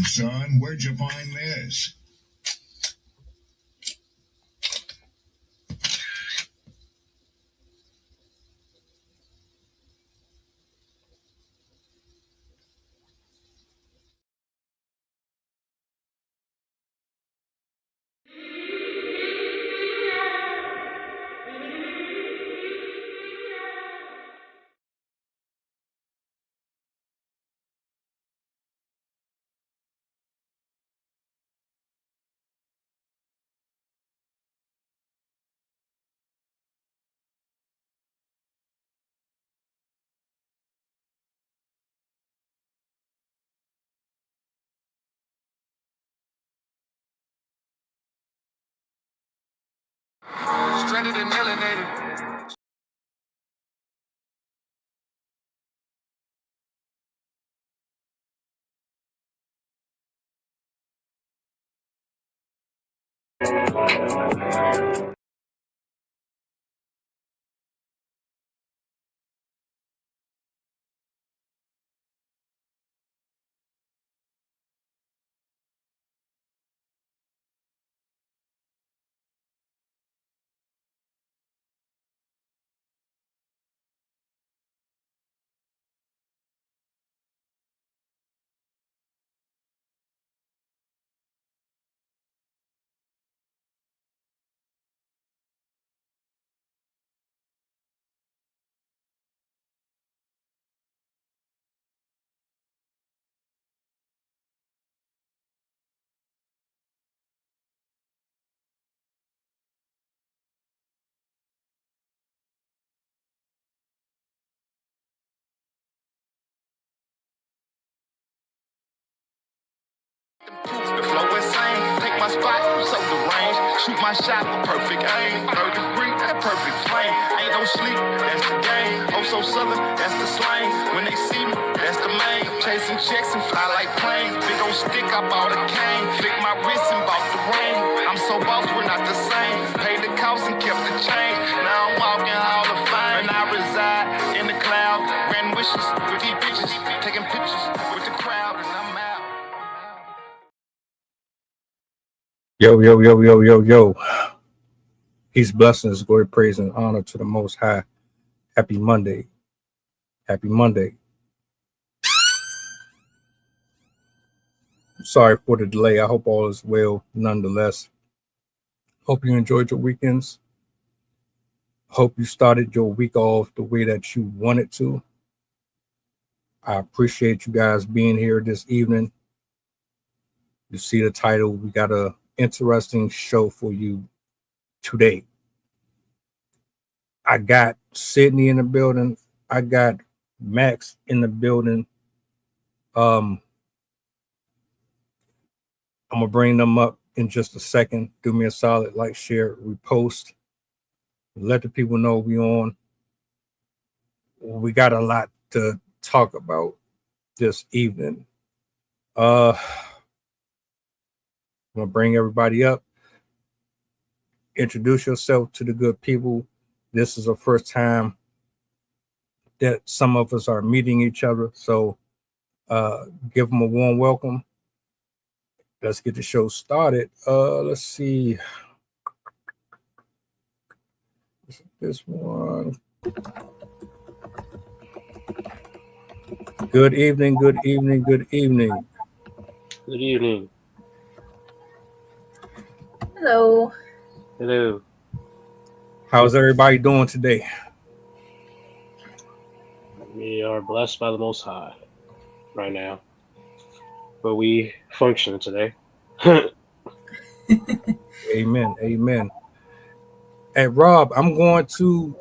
son, where'd you find this? Stranded and melanated. The flow insane, take my spot, so the range. Shoot my shot with perfect aim. 3rd degree, that perfect flame. Ain't no sleep, that's the game. Oh, so southern, that's the slang. When they see me, that's the main. Chasing checks and fly like planes. Big old stick, I bought a cane. Flick my wrist and bought the ring. I'm so boss, we're not the same. Paid the cost and kept the change. Now I'm walking Hall of Fame. And I reside in the cloud. Grand wishes with these bitches. Taking pictures with the crowd, and I'm out. Yo. Peace, blessings, glory, praise, and honor to the Most High. Happy Monday. Happy Monday. Sorry for the delay. I hope all is well nonetheless. Hope you enjoyed your weekends. Hope you started your week off the way that you wanted to. I appreciate you guys being here this evening. You see the title. We got an interesting show for you today. I got Sydney in the building. I got Max in the building. I'm gonna bring them up in just a second. Do me a solid, like, share, repost. Let the people know we on. We got a lot to talk about this evening. I'm gonna bring everybody up. Introduce yourself to the good people. This is the first time that some of us are meeting each other, so give them a warm welcome. Let's get the show started. Let's see. This one. Good evening. Good evening. Hello. How's everybody doing today? We are blessed by the Most High right now, but we function today. Amen. Hey, Rob, I'm going to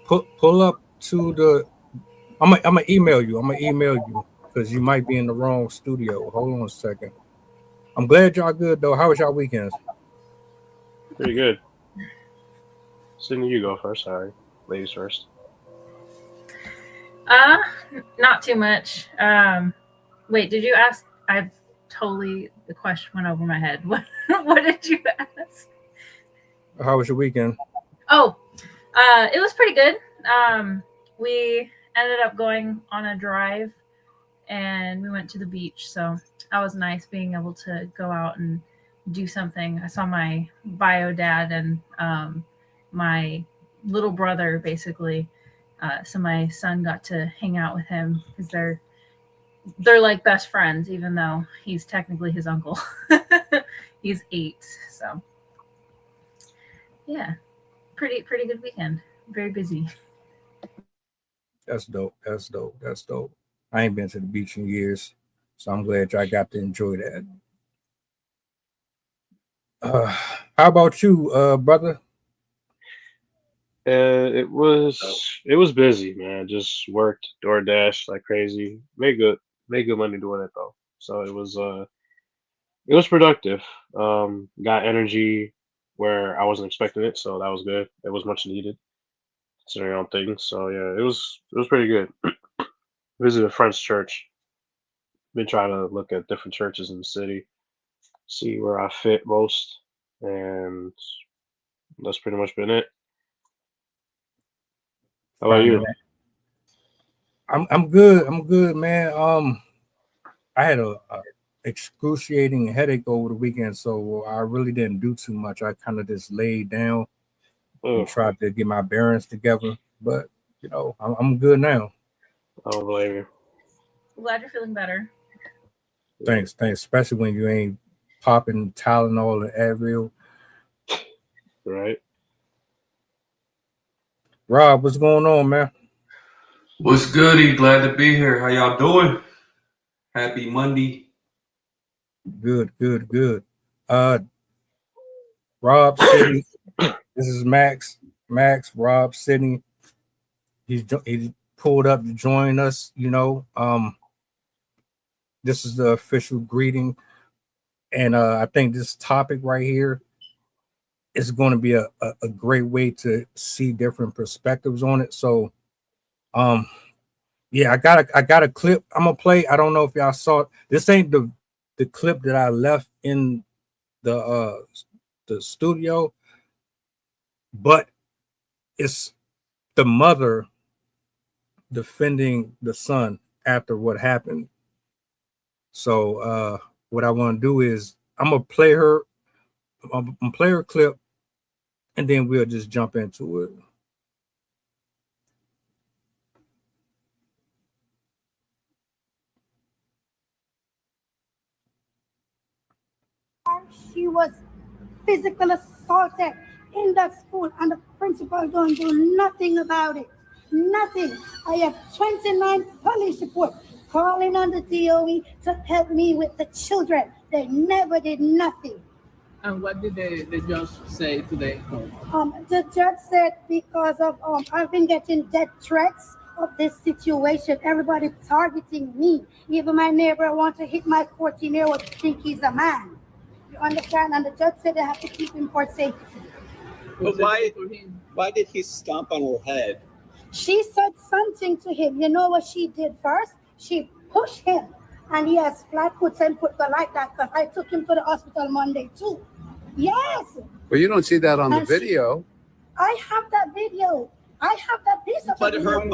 pull up to the. I'm gonna email you because you might be in the wrong studio. Hold on a second. I'm glad y'all good though. How was y'all weekends? Pretty good. Sydney, you go first. Sorry, ladies first. Not too much. Wait, did you ask? I've totally, the question went over my head. What did you ask? How was your weekend? Oh, it was pretty good. We ended up going on a drive and we went to the beach. So that was nice being able to go out and do something. I saw my bio dad and my little brother, basically. So my son got to hang out with him because they're like best friends, even though he's technically his uncle. He's 8, so yeah, pretty good weekend. Very busy. That's dope. That's dope. That's dope. I ain't been to the beach in years, so I'm glad y'all got to enjoy that. How about you, brother? It was busy, man. Just worked DoorDash like crazy. Made good money doing it though. So it was productive. Got energy where I wasn't expecting it, so that was good. It was much needed considering all things. So yeah, it was pretty good. Visited a French church. Been trying to look at different churches in the city, see where I fit most, and that's pretty much been it. How about you? I'm good. I'm good, man. I had a excruciating headache over the weekend, so I really didn't do too much. I kind of just laid down and tried to get my bearings together. But you know, I'm good now. I don't blame you. Glad you're feeling better. Thanks. Especially when you ain't popping Tylenol and Advil. Right. Rob, what's going on, man? What's goody? Glad to be here. How y'all doing? Happy Monday. Good. Rob Sydney. This is Max. Rob Sydney. He pulled up to join us. You know, this is the official greeting, and I think this topic right here is going to be a great way to see different perspectives on it. So, yeah, I got a clip I'm gonna play. I don't know if y'all saw it. This ain't the clip that I left in the studio, but it's the mother defending the son after what happened. So what I want to do is I'm gonna play her clip, and then we'll just jump into it. She was physically assaulted in that school, and the principal don't do nothing about it. Nothing. I have 29 police reports calling on the DOE to help me with the children. They never did nothing. And what did the judge say today? The judge said because of I've been getting death threats of this situation. Everybody targeting me. Even my neighbor want to hit my 14-year-old, think he's a man. You understand? And the judge said they have to keep him for safety. But why did he stomp on her head? She said something to him. You know what she did first? She pushed him, and he has flat foot, 10 foot, go like that, because I took him to the hospital Monday too. Yes. Well, you don't see that on the video. I have that video. I have that piece of But her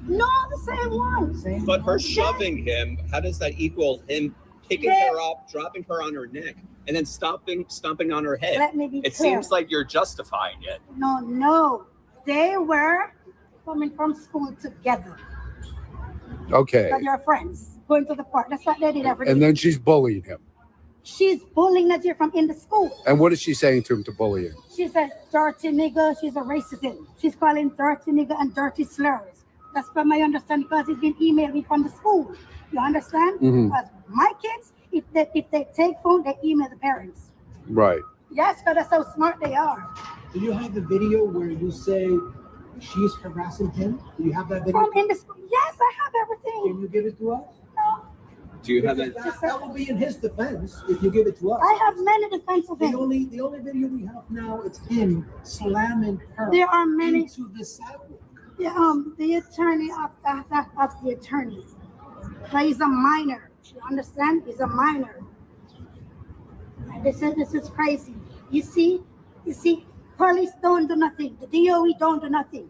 No, the same one. But her shoving him, how does that equal him picking her up, dropping her on her neck, and then stomping on her head? Let me be It clear. seems like you're justifying it. No. They were coming from school together. Okay. But they're friends, going to the park. That's what they did every day. And then she's bullying him. She's bullying Najir from in the school. And what is she saying to him to bully him? She said, dirty nigga. She's a racist. She's calling dirty nigga and dirty slurs. That's from my understanding, because it's been emailed me from the school. You understand? Mm-hmm. Because my kids, if they take phone, they email the parents. Right. Yes, because that's how smart they are. Do you have the video where you say she's harassing him? Do you have that video? From in the school? Yes, I have everything. Can you give it to us? No. Do you have that? That will be in his defense if you give it to us. I have many defense of him. The only video we have now is him slamming her. There are many into the sidewalk. The attorney of the attorney. But he's a minor. You understand? He's a minor. This is crazy. You see, police don't do nothing. The DOE don't do nothing.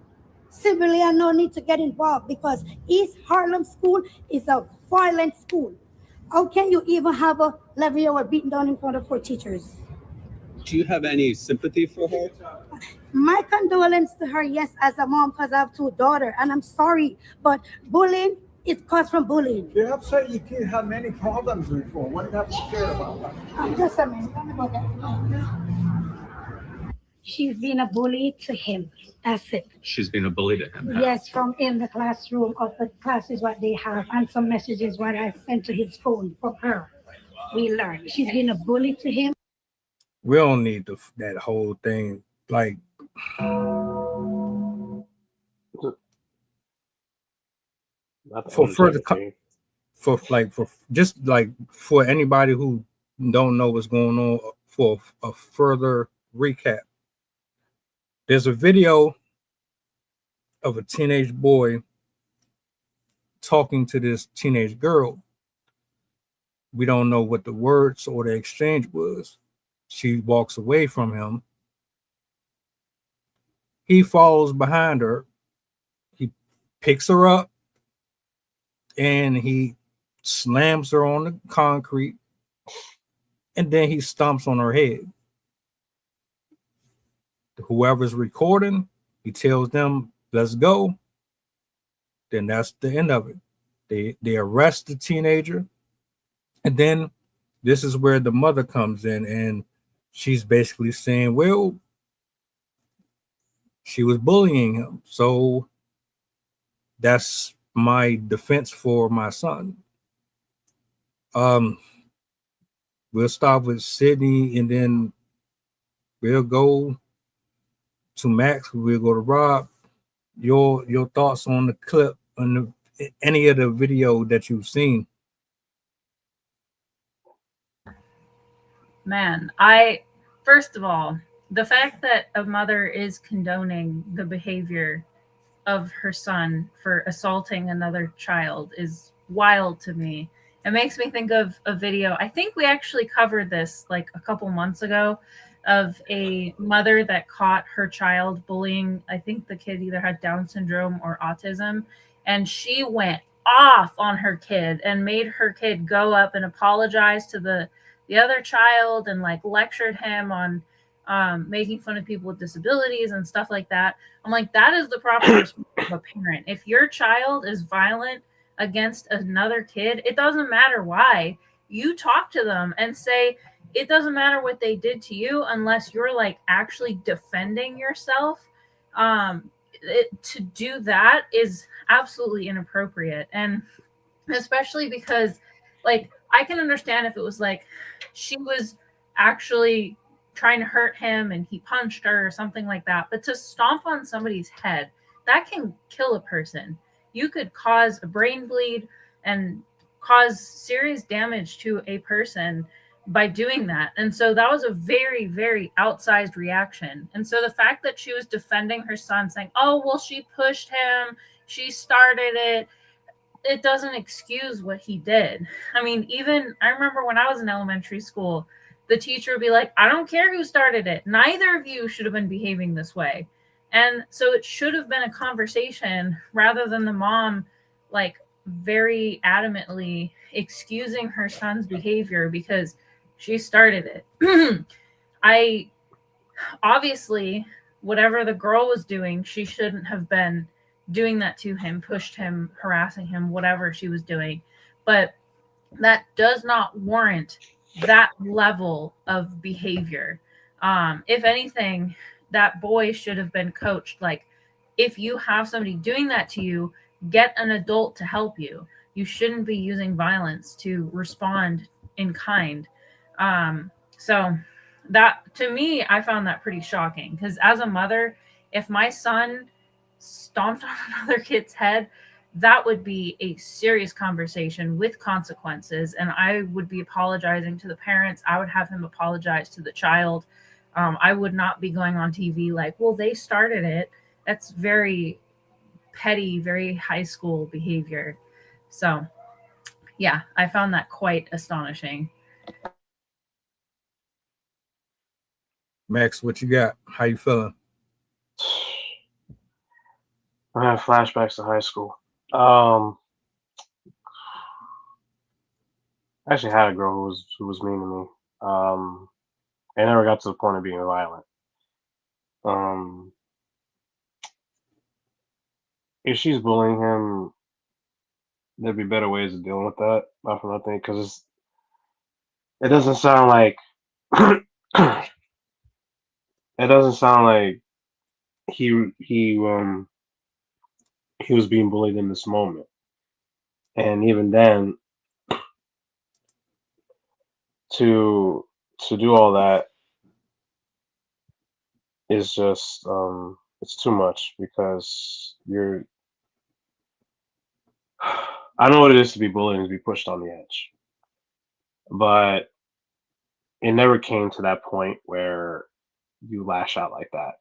Civilian no need to get involved because East Harlem School is a violent school. How can you even have a 11-year-old beaten down in front of 4 teachers? Do you have any sympathy for her? My condolence to her, yes, as a mom, because I have 2 daughters, and I'm sorry, but bullying is caused from bullying. You're upset your kid had many problems before. What do you have to care about that? Just a minute, let me go there. She's been a bully to him. That's it. She's been a bully to him. Yes, from in the classroom of the classes what they have, and some messages what I sent to his phone from her. We learned she's been a bully to him. We don't need that whole thing. Like, for further, for anybody who don't know what's going on, for a further recap, there's a video of a teenage boy talking to this teenage girl. We don't know what the words or the exchange was. She walks away from him. He follows behind her. He picks her up and he slams her on the concrete, and then he stomps on her head. Whoever's recording, he tells them, "Let's go." Then that's the end of it. They arrest the teenager, and then this is where the mother comes in, and she's basically saying, well, she was bullying him, so that's my defense for my son. We'll start with Sydney, and then we'll go to Max. We'll go to Rob. Your thoughts on the clip, on any of the video that you've seen. Man, first of all, the fact that a mother is condoning the behavior of her son for assaulting another child is wild to me. It makes me think of a video. I think we actually covered this like a couple months ago, of a mother that caught her child bullying. I think the kid either had Down syndrome or autism, and she went off on her kid and made her kid go up and apologize to the other child and like lectured him on making fun of people with disabilities and stuff like that. I'm like, that is the proper response of a parent. If your child is violent against another kid, it doesn't matter why. You talk to them and say, it doesn't matter what they did to you unless you're like actually defending yourself. To do that is absolutely inappropriate. And especially because like, I can understand if it was like she was actually trying to hurt him and he punched her or something like that. But to stomp on somebody's head, that can kill a person. You could cause a brain bleed and cause serious damage to a person by doing that. And so that was a very, very outsized reaction. And so the fact that she was defending her son, saying, oh, well, she pushed him, she started it, it doesn't excuse what he did. I mean, even I remember when I was in elementary school, the teacher would be like, I don't care who started it. Neither of you should have been behaving this way. And so it should have been a conversation rather than the mom like very adamantly excusing her son's behavior because she started it. I obviously, whatever the girl was doing, she shouldn't have been doing that to him, pushed him, harassing him, whatever she was doing. But that does not warrant that level of behavior. If anything, that boy should have been coached. Like, if you have somebody doing that to you, get an adult to help you. You shouldn't be using violence to respond in kind. So that, to me, I found that pretty shocking because as a mother, if my son stomped on another kid's head, that would be a serious conversation with consequences. And I would be apologizing to the parents. I would have him apologize to the child. I would not be going on TV like, well, they started it. That's very petty, very high school behavior. So yeah, I found that quite astonishing. Max, what you got? How you feeling? I have flashbacks to high school. Um, I actually had a girl who was mean to me. It never got to the point of being violent. Um, if she's bullying him, there'd be better ways of dealing with that. Not for nothing, because it doesn't sound like it doesn't sound like he he um he was being bullied in this moment. And even then, to to do all that is just it's too much because you're I know what it is to be bullied and to be pushed on the edge, but it never came to that point where you lash out like that.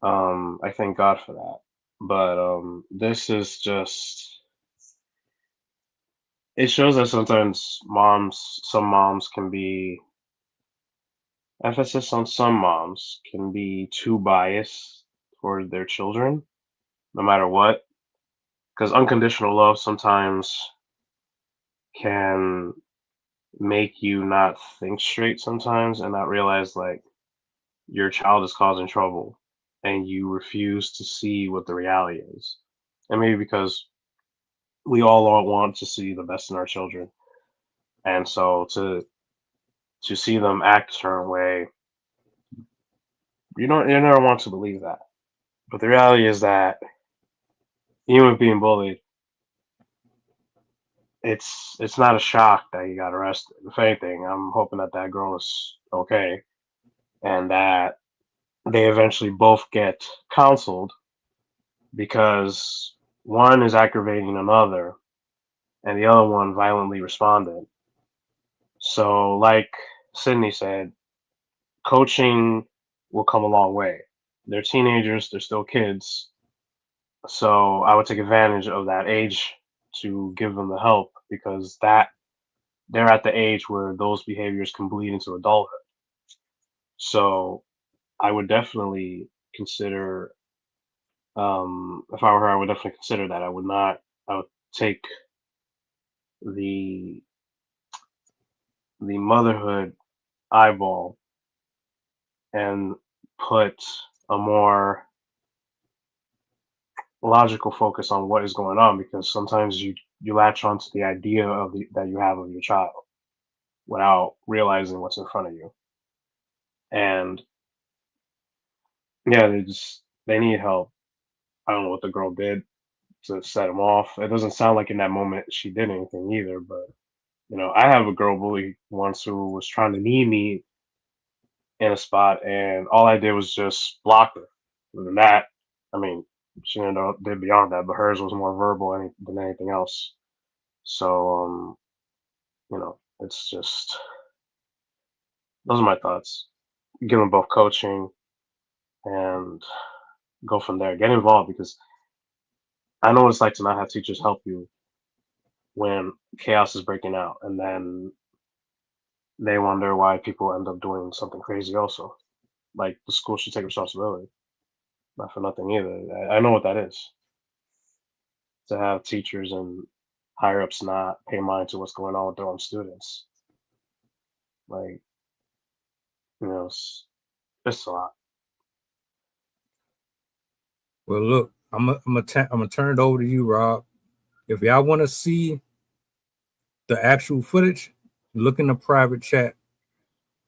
I thank God for that. But this is just it shows that sometimes some moms can be emphasis on some moms can be too biased toward their children, no matter what. Because unconditional love sometimes can make you not think straight sometimes and not realize like your child is causing trouble and you refuse to see what the reality is. And maybe because we all want to see the best in our children. And so to see them act a certain way, you never want to believe that. But the reality is that even with being bullied, it's not a shock that he got arrested. If anything, I'm hoping that that girl is okay and that they eventually both get counseled because one is aggravating another and the other one violently responded. So, like Sydney said, coaching will come a long way. They're teenagers, they're still kids. So, I would take advantage of that age to give them the help because that they're at the age where those behaviors can bleed into adulthood. So, I would definitely consider if I were her, I would definitely consider that. I would not. I would take the the motherhood eyeball and put a more logical focus on what is going on because sometimes you latch onto the idea that you have of your child without realizing what's in front of you. And yeah, they need help. I don't know what the girl did to set him off. It doesn't sound like in that moment she did anything either, but I have a girl bully once who was trying to knee me in a spot, and all I did was just block her. Other than that, I mean, she did beyond that, but hers was more verbal than anything else. So, it's just those are my thoughts. Give them both coaching and go from there. Get involved because I know what it's like to not have teachers help you when chaos is breaking out, and then they wonder why people end up doing something crazy. Also, like the school should take responsibility. Not for nothing either. I know what that is to have teachers and higher ups not pay mind to what's going on with their own students. Like, it's a lot. Well, look, I'm gonna turn it over to you, Rob. If y'all want to see the actual footage, look in the private chat.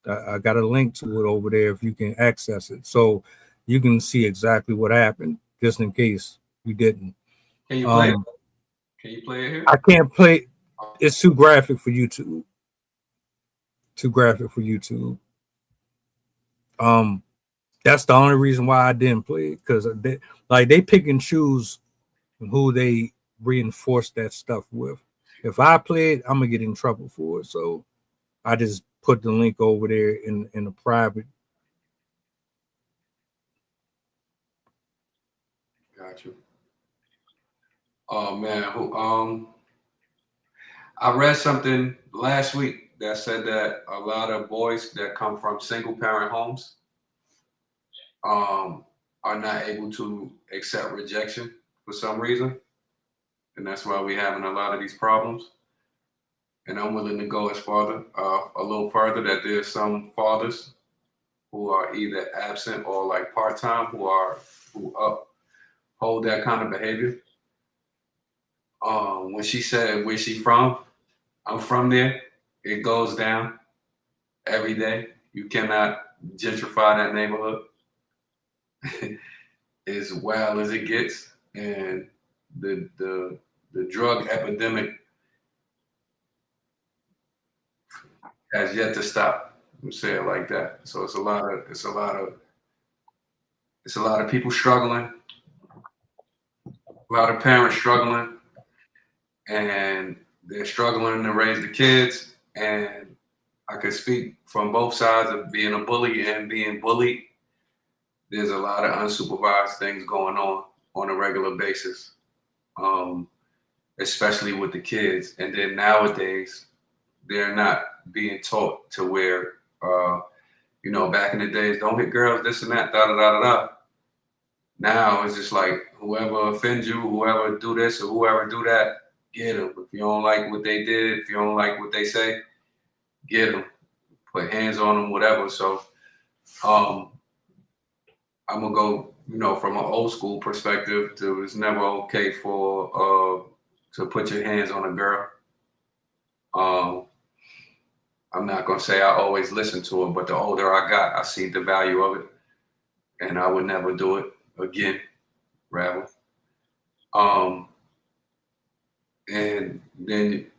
I got a link to it over there if you can access it, so you can see exactly what happened, just in case you didn't. Can you play it? Can you play it here? I can't play. It's too graphic for YouTube. Too graphic for YouTube. That's the only reason why I didn't play it, because they pick and choose who they reinforce that stuff with. If I play it, I'm gonna get in trouble for it. So I just put the link over there in a private. Got you. Oh man, I read something last week that said that a lot of boys that come from single parent homes, are not able to accept rejection for some reason. And that's why we're having a lot of these problems. And I'm willing to go as farther, a little further, that there's some fathers who are either absent or like part-time who uphold that kind of behavior. When she said where she from, I'm from there. It goes down every day. You cannot gentrify that neighborhood as well as it gets, and the drug epidemic has yet to stop. I'm saying it like that. So it's a lot of people struggling, a lot of parents struggling, and they're struggling to raise the kids. And I could speak from both sides of being a bully and being bullied. There's a lot of unsupervised things going on a regular basis, especially with the kids. And then nowadays, they're not being taught to where, back in the days, don't hit girls, this and that, da da da da da. Now it's just like whoever offends you, whoever do this or whoever do that, get them. If you don't like what they did, if you don't like what they say, get them. Put hands on them, whatever. So, I'm gonna go, from an old school perspective, to it's never okay for to put your hands on a girl. I'm not gonna say I always listen to it, but the older I got, I see the value of it, and I would never do it again, rather. Um, and then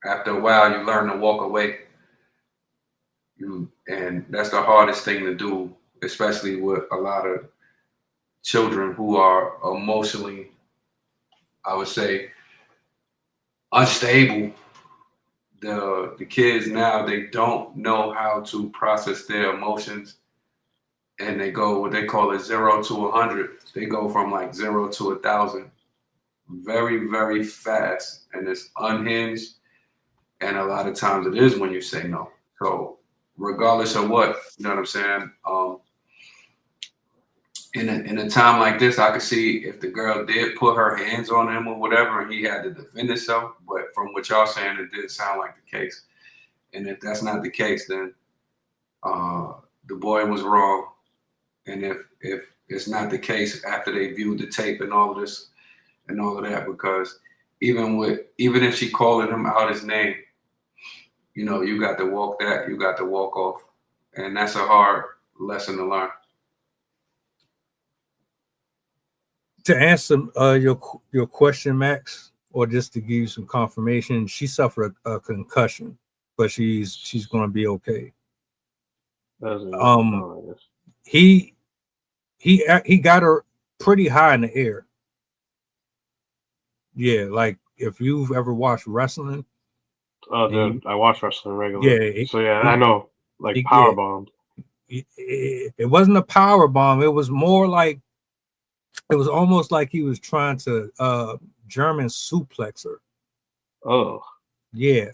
after a while, you learn to walk away. And that's the hardest thing to do, especially with a lot of children who are emotionally, I would say, unstable. The kids now, they don't know how to process their emotions, and they go what they call it 0 to 100. They go from like 0 to 1,000 very, very fast, and it's unhinged. And a lot of times it is when you say no. So regardless of what, you know what I'm saying? In a time like this, I could see if the girl did put her hands on him or whatever, and he had to defend himself. But from what y'all saying, it did sound like the case. And if that's not the case, then the boy was wrong. And if it's not the case after they viewed the tape and all of this and all of that, because even if she calling him out his name, you got to walk off, and that's a hard lesson to learn. To answer your question, Max, or just to give you some confirmation, she suffered a concussion, but she's going to be okay. He got her pretty high in the air. Yeah, like if you've ever watched wrestling. Oh, dude, I watch wrestling regularly. Yeah, so yeah, I know, like power bombed. It wasn't a power bomb. It was more like, it was almost like he was trying to German suplex her. Oh. Yeah.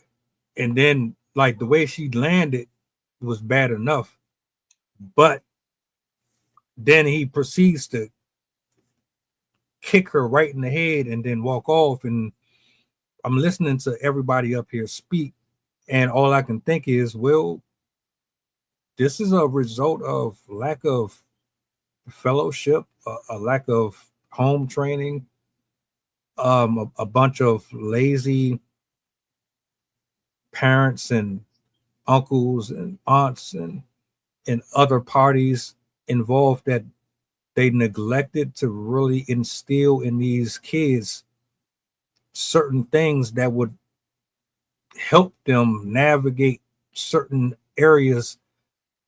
And then like the way she landed was bad enough. But then he proceeds to kick her right in the head and then walk off. And I'm listening to everybody up here speak, and all I can think is, well, this is a result of lack of fellowship, a lack of home training, a bunch of lazy parents and uncles and aunts and other parties involved that they neglected to really instill in these kids certain things that would help them navigate certain areas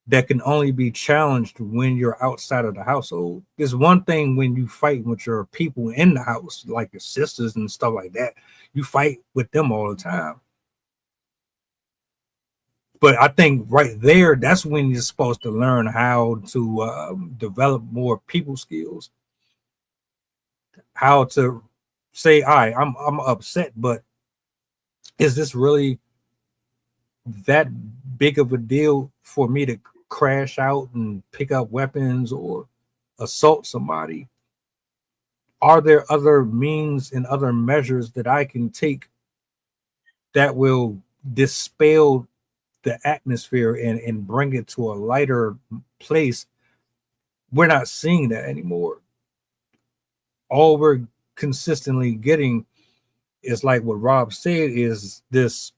that can only be challenged when you're outside of the household. There's one thing when you fight with your people in the house, like your sisters and stuff like that. You fight with them all the time. But I think right there, that's when you're supposed to learn how to develop more people skills. How to say, all right, I'm upset, but is this really that big of a deal for me to crash out and pick up weapons or assault somebody, are there other means and other measures that I can take that will dispel the atmosphere and bring it to a lighter place? We're not seeing that anymore. All we're consistently getting is, like what Rob said, is this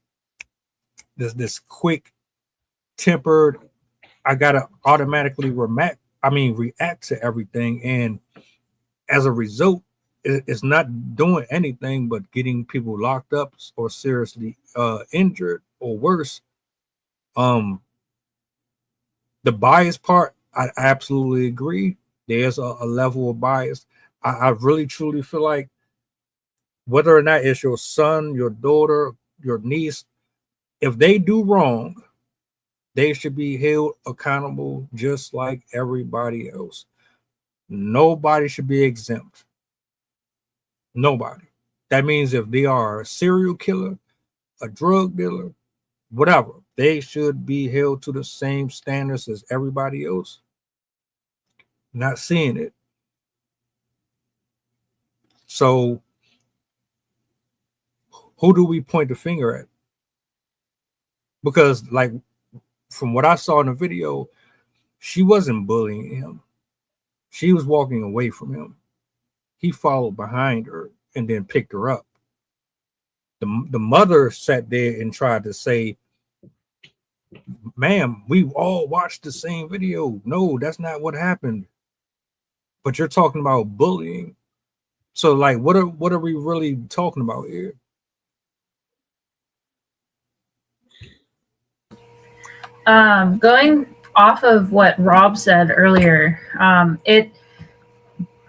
quick tempered, I gotta automatically react to everything, and as a result, it's not doing anything but getting people locked up or seriously injured or worse. The bias part, I absolutely agree. There's a level of bias. I really truly feel like whether or not it's your son, your daughter, your niece, if they do wrong, they should be held accountable just like everybody else. Nobody should be exempt. Nobody. That means if they are a serial killer, a drug dealer, whatever, they should be held to the same standards as everybody else. Not seeing it. So who do we point the finger at? Because, like, from what I saw in the video, she wasn't bullying him. She was walking away from him. He followed behind her and then picked her up. The mother sat there and tried to say, ma'am, we all watched the same video. No, that's not what happened. But you're talking about bullying. So, like, what are we really talking about here? Going off of what Rob said earlier,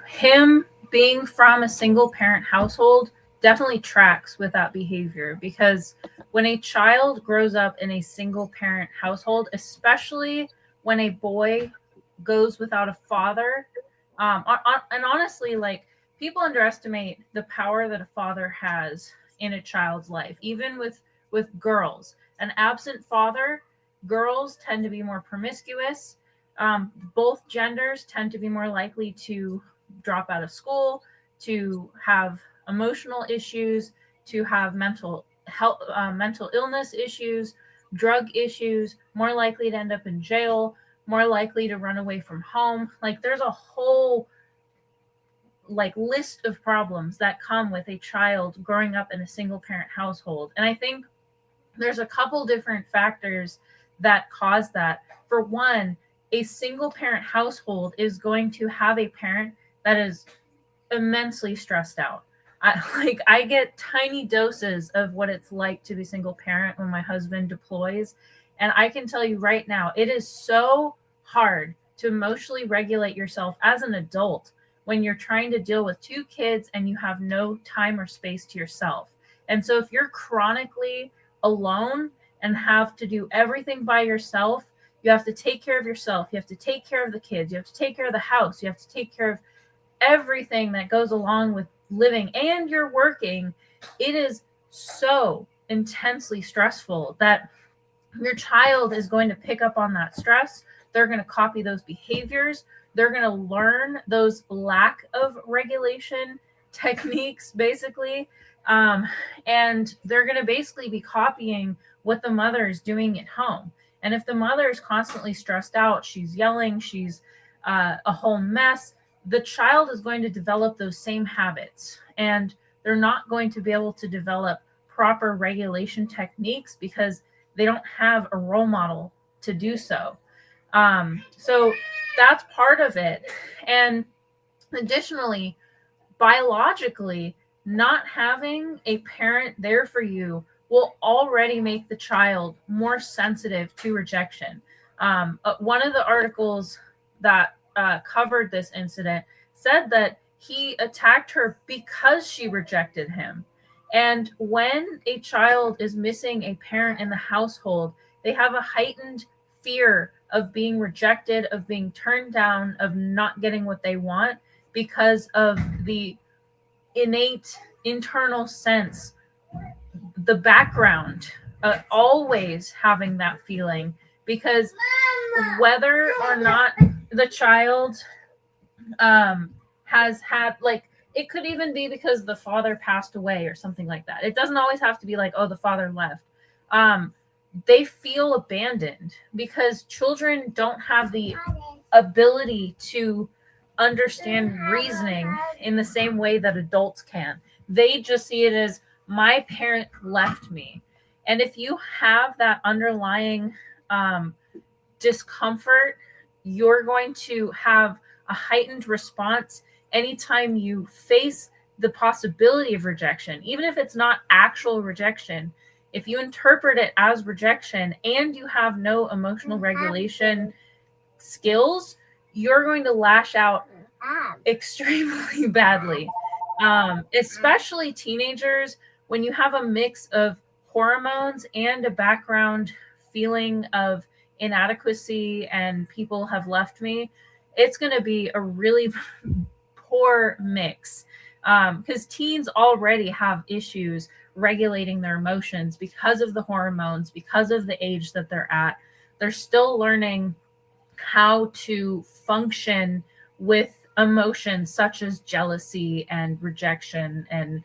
him being from a single parent household definitely tracks with that behavior, because when a child grows up in a single parent household, especially when a boy goes without a father, and honestly, like, people underestimate the power that a father has in a child's life. Even with girls, an absent father, girls tend to be more promiscuous. Both genders tend to be more likely to drop out of school, to have emotional issues, to have mental health, mental illness issues, drug issues, more likely to end up in jail, more likely to run away from home. Like, there's a whole list of problems that come with a child growing up in a single parent household. And I think there's a couple different factors that cause that. For one, a single parent household is going to have a parent that is immensely stressed out. I get tiny doses of what it's like to be single parent when my husband deploys. And I can tell you right now, it is so hard to emotionally regulate yourself as an adult when you're trying to deal with two kids and you have no time or space to yourself. And so if you're chronically alone and have to do everything by yourself, you have to take care of yourself. You have to take care of the kids. You have to take care of the house. You have to take care of everything that goes along with living, and you're working. It is so intensely stressful that your child is going to pick up on that stress. They're going to copy those behaviors. They're going to learn those lack of regulation techniques, basically. And they're going to basically be copying what the mother is doing at home. And if the mother is constantly stressed out, she's yelling, she's a whole mess, the child is going to develop those same habits. And they're not going to be able to develop proper regulation techniques because they don't have a role model to do so. So that's part of it. And additionally, biologically, not having a parent there for you will already make the child more sensitive to rejection. One of the articles that covered this incident said that he attacked her because she rejected him. And when a child is missing a parent in the household, they have a heightened fear of being rejected, of being turned down, of not getting what they want, because of the innate internal sense, the background, always having that feeling. Because whether or not the child has had, like, it could even be because the father passed away or something like that. It doesn't always have to be like, oh, the father left. They feel abandoned because children don't have the ability to understand reasoning in the same way that adults can. They just see it as, my parent left me. And if you have that underlying discomfort, you're going to have a heightened response anytime you face the possibility of rejection, even if it's not actual rejection. If you interpret it as rejection and you have no emotional regulation skills, you're going to lash out extremely badly. Especially teenagers, when you have a mix of hormones and a background feeling of inadequacy and people have left me, it's going to be a really poor mix, because teens already have issues regulating their emotions because of the hormones, because of the age that they're at. They're still learning how to function with emotions such as jealousy and rejection and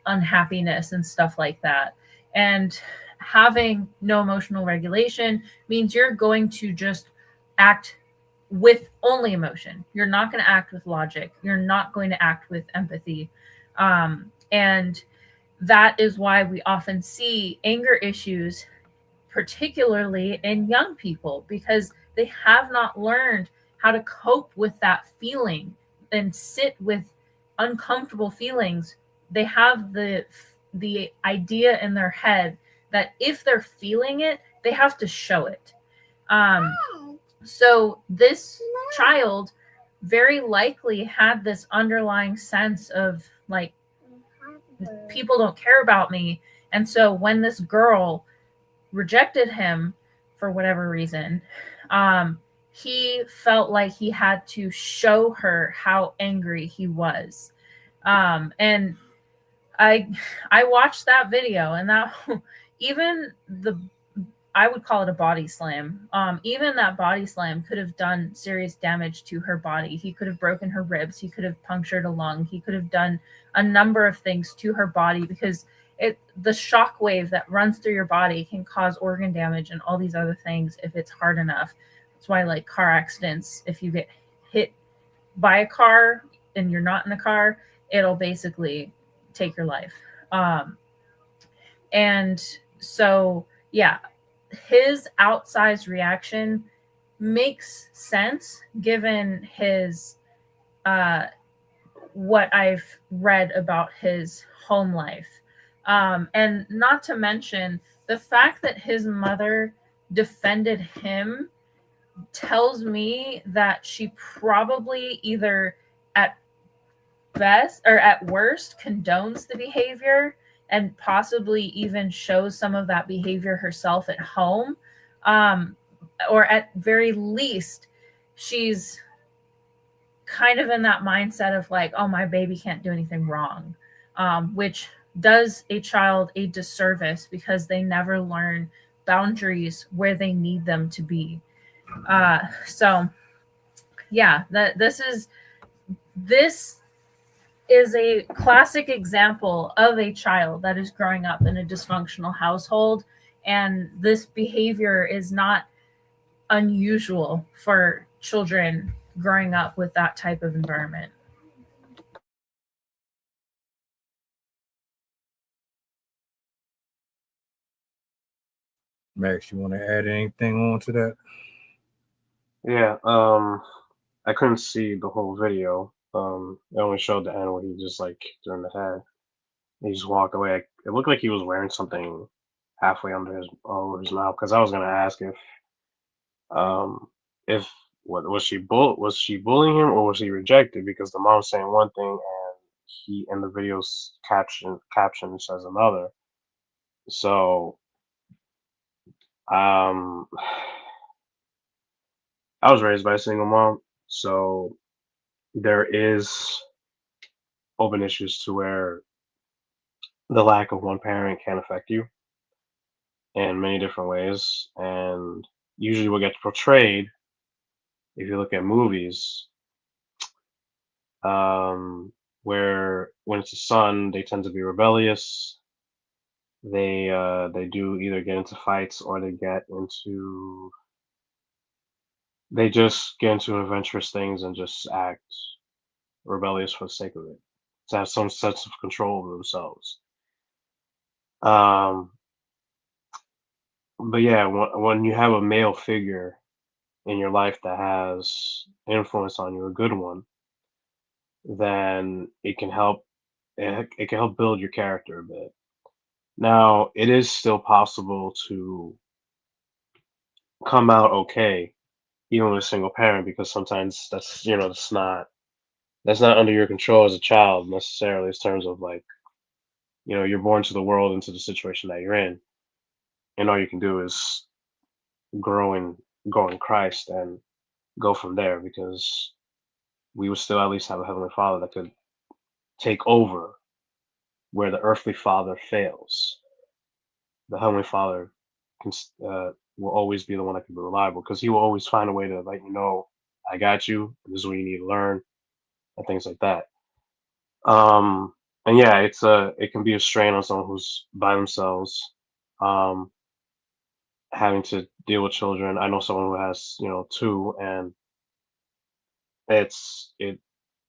unhappiness and stuff like that. And having no emotional regulation means you're going to just act with only emotion. You're not going to act with logic. You're not going to act with empathy. And that is why we often see anger issues, particularly in young people, because they have not learned how to cope with that feeling and sit with uncomfortable feelings. They have the idea in their head that if they're feeling it, they have to show it. So this child very likely had this underlying sense of, like, people don't care about me. And so when this girl rejected him for whatever reason, he felt like he had to show her how angry he was. And I watched that video, and that even I would call it a body slam. Even that body slam could have done serious damage to her body. He could have broken her ribs. He could have punctured a lung. He could have done a number of things to her body, because the shock wave that runs through your body can cause organ damage and all these other things if it's hard enough. That's why, like, car accidents, if you get hit by a car and you're not in a car, it'll basically take your life. And so, yeah, his outsized reaction makes sense given his what I've read about his home life. And not to mention the fact that his mother defended him tells me that she probably either at best or at worst condones the behavior and possibly even shows some of that behavior herself at home. Or at very least, she's kind of in that mindset of like, oh, my baby can't do anything wrong, which does a child a disservice because they never learn boundaries where they need them to be. So yeah, this is a classic example of a child that is growing up in a dysfunctional household, and this behavior is not unusual for children growing up with that type of environment. Max, you want to add anything on to that? Yeah, I couldn't see the whole video. It only showed the end where he just like kicked her in the head. He just walked away. It looked like he was wearing something halfway under over his mouth. Because I was gonna ask if what was she bullying him or was he rejected? Because the mom's saying one thing and he in the video's caption says another. So I was raised by a single mom, so there is open issues to where the lack of one parent can affect you in many different ways. And usually what gets portrayed, if you look at movies, where when it's a son, they tend to be rebellious. They do either get into fights or they just get into adventurous things and just act rebellious for the sake of it, to have some sense of control over themselves. Um, but yeah, when you have a male figure in your life that has influence on you, a good one, then it can help build your character a bit. Now, it is still possible to come out okay even with a single parent, because sometimes that's not under your control as a child necessarily, in terms of like, you're born to the world, into the situation that you're in, and all you can do is grow in grow in Christ and go from there, because we would still at least have a heavenly Father that could take over where the earthly father fails. The heavenly Father can will always be the one that can be reliable, because he will always find a way to let you know, I got you. This is what you need to learn, and things like that. And yeah, it can be a strain on someone who's by themselves, um, having to deal with children. I know someone who has two, and it.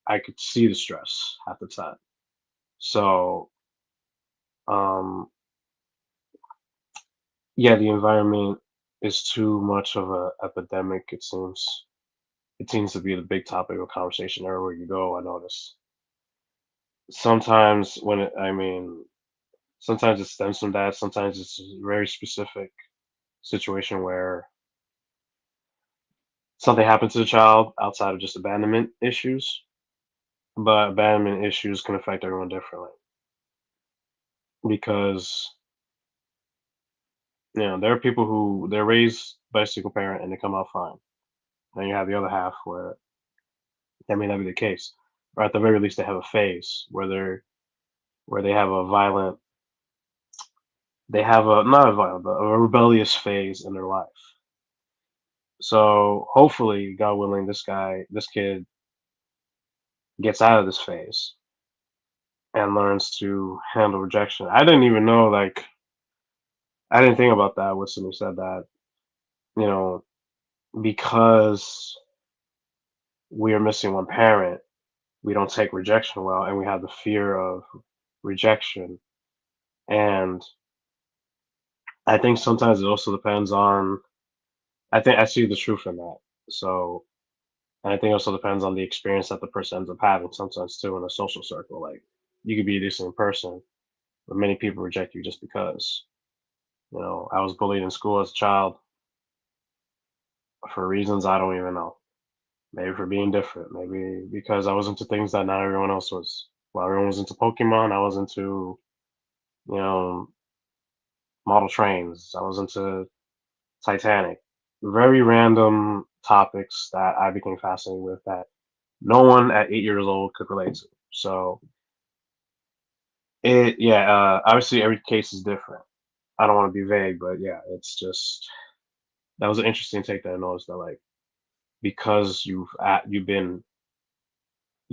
I could see the stress half the time. So um, yeah, the environment is too much of a epidemic. It seems to be the big topic of conversation everywhere you go. I notice sometimes sometimes it stems from that. Sometimes it's a very specific situation where something happened to the child outside of just abandonment issues, but abandonment issues can affect everyone differently, because there are people who they're raised by a single parent and they come out fine. Then you have the other half where that may not be the case, or at the very least they have a phase where they have a violent, they have a not a violent, but a rebellious phase in their life. So hopefully, God willing, this kid gets out of this phase and learns to handle rejection. I didn't even know, like, I didn't think about that when somebody said that, you know, because we are missing one parent, we don't take rejection well, and we have the fear of rejection. And I think sometimes it also depends on, I think I see the truth in that. So, and I think it also depends on the experience that the person ends up having sometimes too, in a social circle. Like, you could be a decent person, but many people reject you just because. I was bullied in school as a child for reasons I don't even know. Maybe for being different. Maybe because I was into things that not everyone else was. While everyone was into Pokemon, I was into, you know, model trains. I was into Titanic. Very random topics that I became fascinated with that no one at 8 years old could relate to. So obviously every case is different. I don't want to be vague, but yeah, it's just, that was an interesting take that I noticed, that like, because you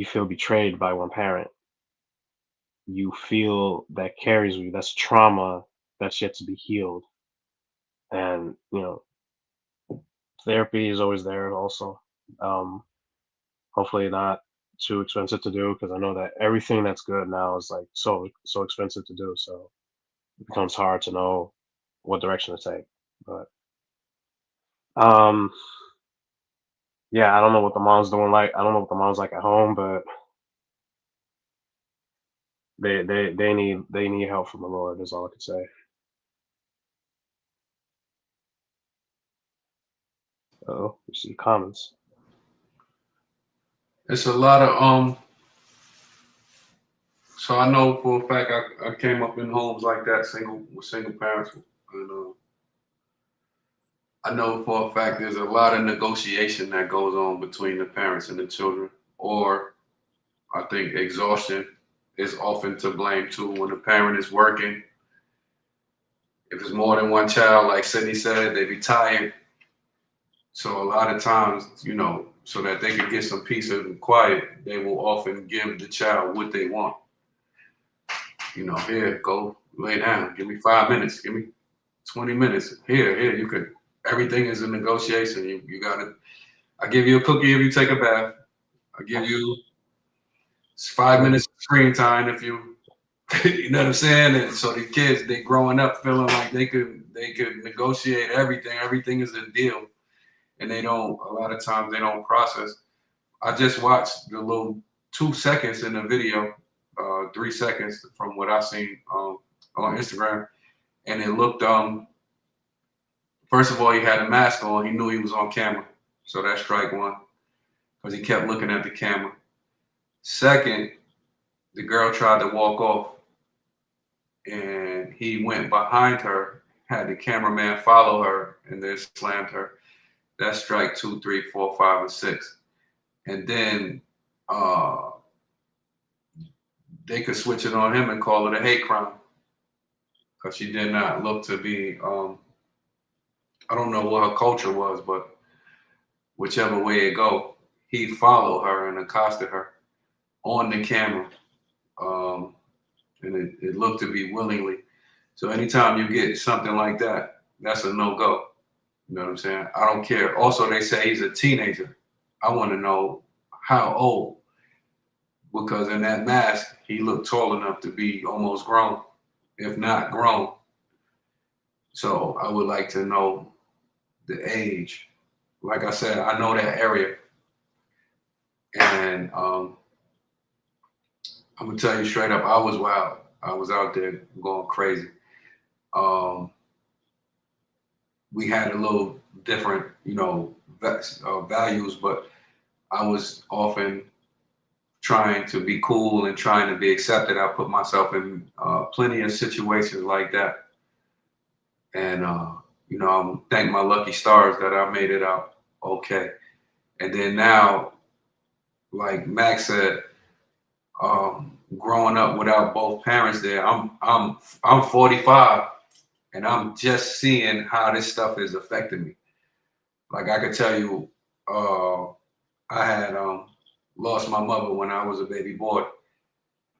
feel betrayed by one parent, you feel that carries you, that's trauma that's yet to be healed. And therapy is always there also. um Hopefully not too expensive to do, because I know that everything that's good now is like so expensive to do, so it becomes hard to know what direction to take. But um yeah, I don't know what the mom's doing, like, I don't know what the mom's like at home, but they need help from the Lord, is all I could say. Oh, you see comments. It's a lot of So I know for a fact I came up in homes like that, single parents, and I know for a fact there's a lot of negotiation that goes on between the parents and the children, or I think exhaustion is often to blame too. When the parent is working, if it's more than one child, like Sydney said, they be tired. So a lot of times, so that they can get some peace and quiet, they will often give the child what they want. You know, here, go lay down. Give me 5 minutes. Give me 20 minutes. Here, you could. Everything is a negotiation. You gotta. I give you a cookie if you take a bath. I give you 5 minutes of screen time if you. You know what I'm saying? And so the kids, they growing up feeling like they could negotiate everything. Everything is a deal, and they don't. A lot of times they don't process. I just watched the little 2 seconds in the video, 3 seconds from what I seen on Instagram, and it looked. First of all, he had a mask on. He knew he was on camera, so that's strike one, because he kept looking at the camera. Second, the girl tried to walk off, and he went behind her, had the cameraman follow her, and then slammed her. That's strike 2, 3, 4, 5, and 6. And then they could switch it on him and call it a hate crime, because she did not look to be, I don't know what her culture was, but whichever way it go, he followed her and accosted her on the camera. And it looked to be willingly. So anytime you get something like that, that's a no-go. You know what I'm saying? I don't care. Also, they say he's a teenager. I want to know how old, because in that mask, he looked tall enough to be almost grown, if not grown. So I would like to know the age. Like I said, I know that area. And I'm gonna tell you straight up, I was wild. I was out there going crazy. We had a little different, values, but I was often trying to be cool and trying to be accepted. I put myself in plenty of situations like that. And, I thank my lucky stars that I made it out okay. And then now, like Max said, growing up without both parents there, I'm 45, and I'm just seeing how this stuff is affecting me. Like I could tell you, I had lost my mother when I was a baby boy,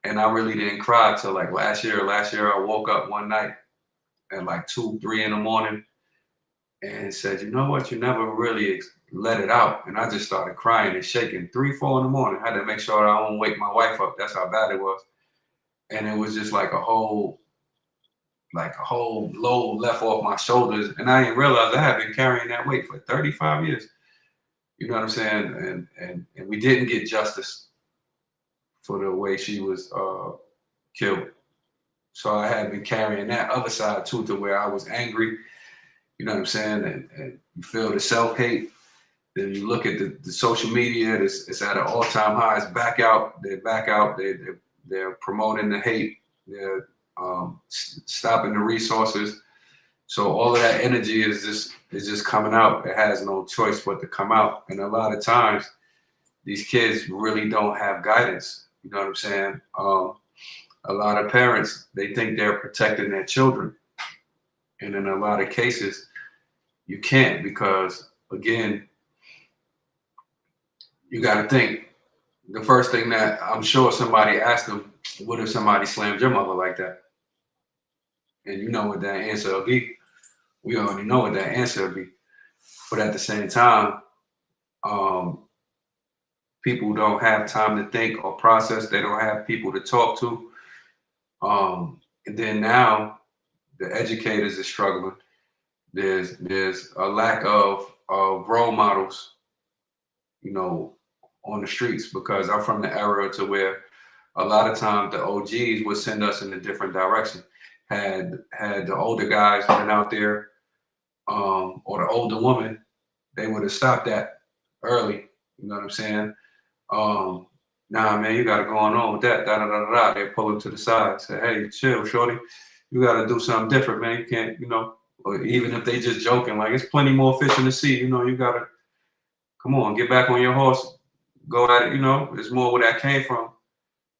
and I really didn't cry till like last year. Last year, I woke up one night at like 2, 3 in the morning and said, you know what, you never really let it out. And I just started crying and shaking 3, 4 in the morning. I had to make sure I don't wake my wife up. That's how bad it was. And it was just like a whole load left off my shoulders. And I didn't realize I had been carrying that weight for 35 years. You know what I'm saying? And we didn't get justice for the way she was killed. So I had been carrying that other side too, to where I was angry. You know what I'm saying? And you feel the self-hate. Then you look at the social media, it's at an all-time high. It's back out. They're back out. They're promoting the hate. They're stopping the resources. So all of that energy is just coming out. It has no choice but to come out. And a lot of times, these kids really don't have guidance. You know what I'm saying? A lot of parents, they think they're protecting their children. And in a lot of cases, you can't, because, again, you got to think. The first thing that I'm sure somebody asked them, what if somebody slammed your mother like that? And you know what that answer will be. We already know what that answer will be. But at the same time, people don't have time to think or process. They don't have people to talk to. And then now the educators are struggling. There's a lack of role models, on the streets, because I'm from the era to where a lot of times the OGs would send us in a different direction. Had the older guys been out there, or the older woman, they would have stopped that early. You know what I'm saying? Nah, man, you got to go on with that. Da da da da. They pull him to the side, say, "Hey, chill, shorty. You got to do something different, man. You can't, Or even if they just joking, like, it's plenty more fish in the sea. You got to come on, get back on your horse, go at it. It's more where that came from.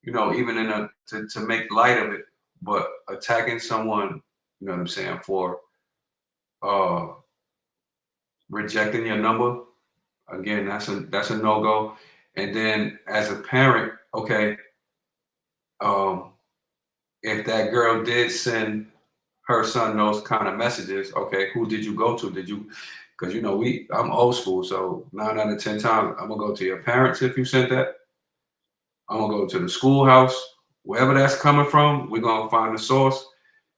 Even to make light of it, but attacking someone, you know what I'm saying, for rejecting your number, Again, that's a no-go. And then as a parent, okay, if that girl did send her son those kind of messages, okay, who did you go to? Did you, because I'm old school, so 9 out of 10 times I'm gonna go to your parents if you sent that. I'm gonna go to the schoolhouse, wherever that's coming from. We're gonna find the source.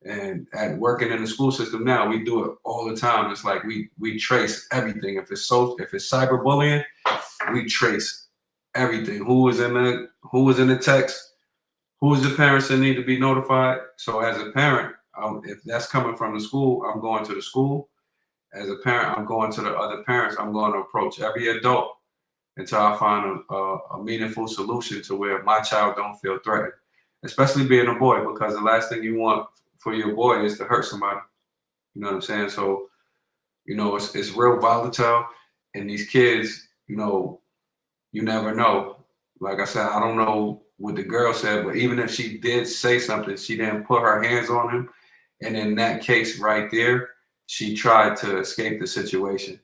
And at working in the school system now, we do it all the time. It's like we trace everything. If it's cyberbullying, we trace everything. Who was in the text? Who is the parents that need to be notified? So as a parent, if that's coming from the school, I'm going to the school. As a parent, I'm going to the other parents. I'm going to approach every adult until I find a meaningful solution to where my child don't feel threatened, especially being a boy, because the last thing you want for your boy is to hurt somebody. You know what I'm saying? So, it's real volatile, and these kids, you never know. Like I said, I don't know what the girl said, but even if she did say something, she didn't put her hands on him. And in that case right there, she tried to escape the situation.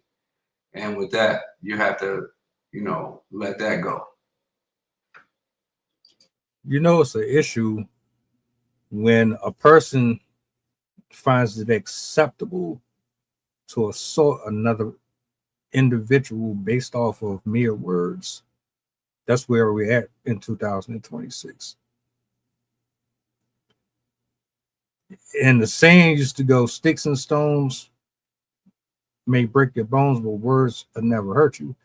And with that, you have to, let that go. It's an issue when a person finds it acceptable to assault another individual based off of mere words. That's where we're at in 2026. And the saying used to go, sticks and stones may break your bones, but words will never hurt you.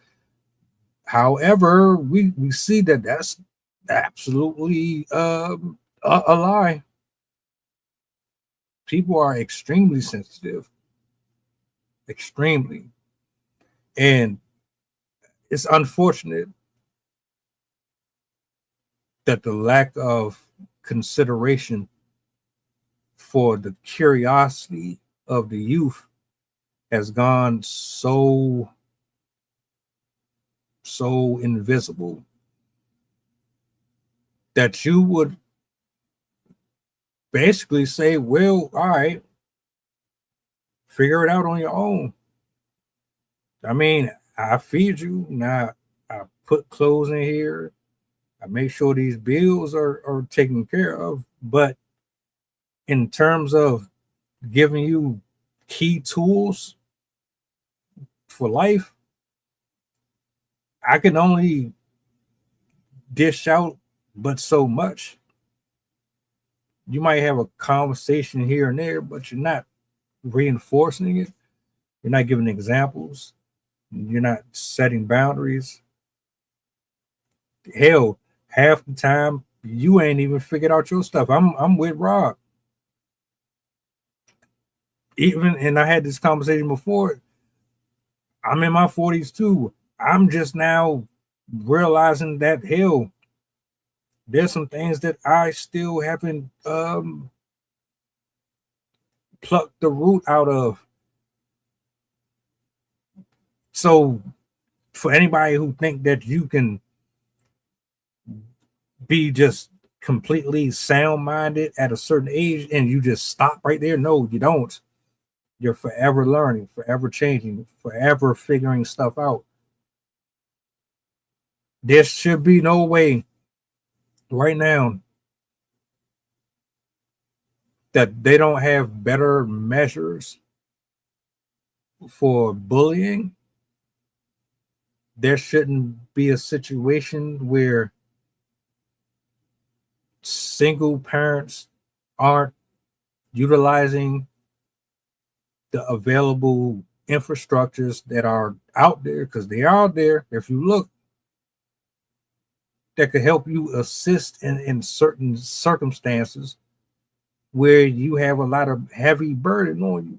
However, we see that that's absolutely a lie. People are extremely sensitive. Extremely. And it's unfortunate that the lack of consideration for the curiosity of the youth has gone so invisible that you would basically say, well, all right, figure it out on your own. I mean, I feed you. Now I put clothes in here. I make sure these bills are taken care of. But in terms of giving you key tools for life, I can only dish out but so much. You might have a conversation here and there, but you're not reinforcing it. You're not giving examples. You're not setting boundaries. Hell, half the time you ain't even figured out your stuff. I'm with Rob. And I had this conversation before. I'm in my 40s too. I'm just now realizing that hell, there's some things that I still haven't plucked the root out of. So for anybody who think that you can be just completely sound-minded at a certain age and you just stop right there, no, you don't. You're forever learning, forever changing, forever figuring stuff out. There should be no way right now that they don't have better measures for bullying. There shouldn't be a situation where single parents aren't utilizing the available infrastructures that are out there, because they are out there. If you look, that could help you assist in certain circumstances where you have a lot of heavy burden on you.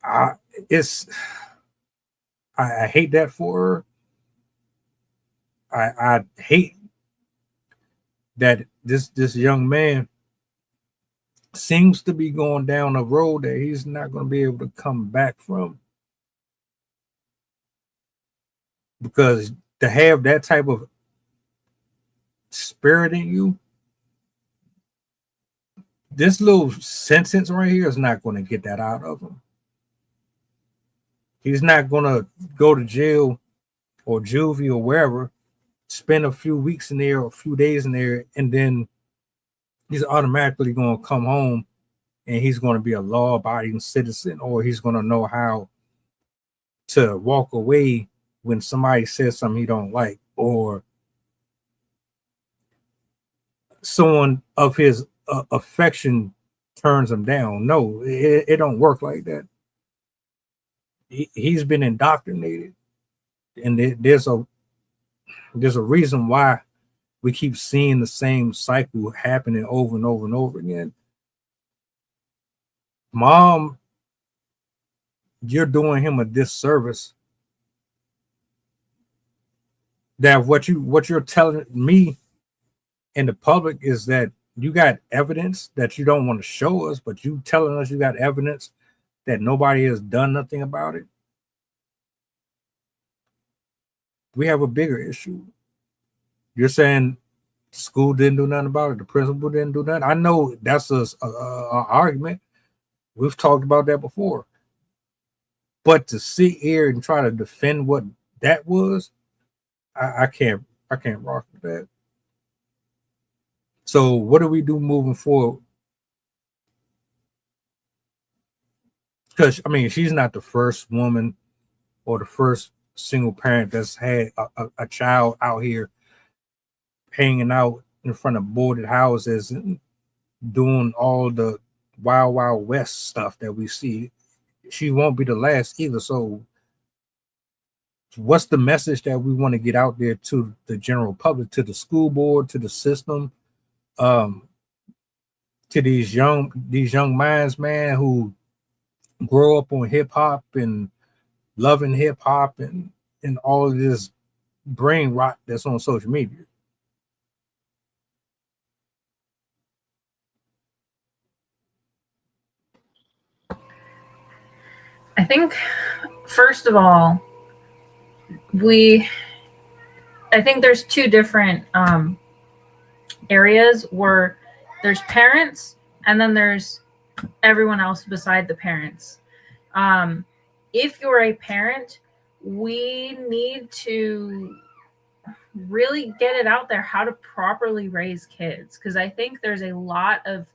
I hate that for her. I hate that this young man seems to be going down a road that he's not going to be able to come back from. Because to have that type of spirit in you, this little sentence right here is not going to get that out of him. He's not gonna go to jail or juvie or wherever, spend a few weeks in there or a few days in there, and then he's automatically gonna come home and he's gonna be a law-abiding citizen, or he's gonna know how to walk away when somebody says something he don't like, or someone of his affection turns him down. No, it don't work like that. He's been indoctrinated, and there's a reason why we keep seeing the same cycle happening over and over and over again. Mom, you're doing him a disservice. That what you're telling me and the public is that you got evidence that you don't want to show us, but you telling us you got evidence that nobody has done nothing about it. We have a bigger issue. You're saying school didn't do nothing about it, the principal didn't do nothing. I know that's a argument. We've talked about that before. But to sit here and try to defend what that was, I can't rock with that. So what do we do moving forward? Because I mean, she's not the first woman or the first single parent that's had a child out here hanging out in front of boarded houses and doing all the wild, wild west stuff that we see. She won't be the last either. So what's the message that we want to get out there to the general public, to the school board, to the system, to these young minds, man, who grow up on hip hop and loving hip hop and all of this brain rot that's on social media? I think, first of all, I think there's two different areas where there's parents and then there's everyone else beside the parents. If you're a parent, we need to really get it out there how to properly raise kids, because I think there's a lot of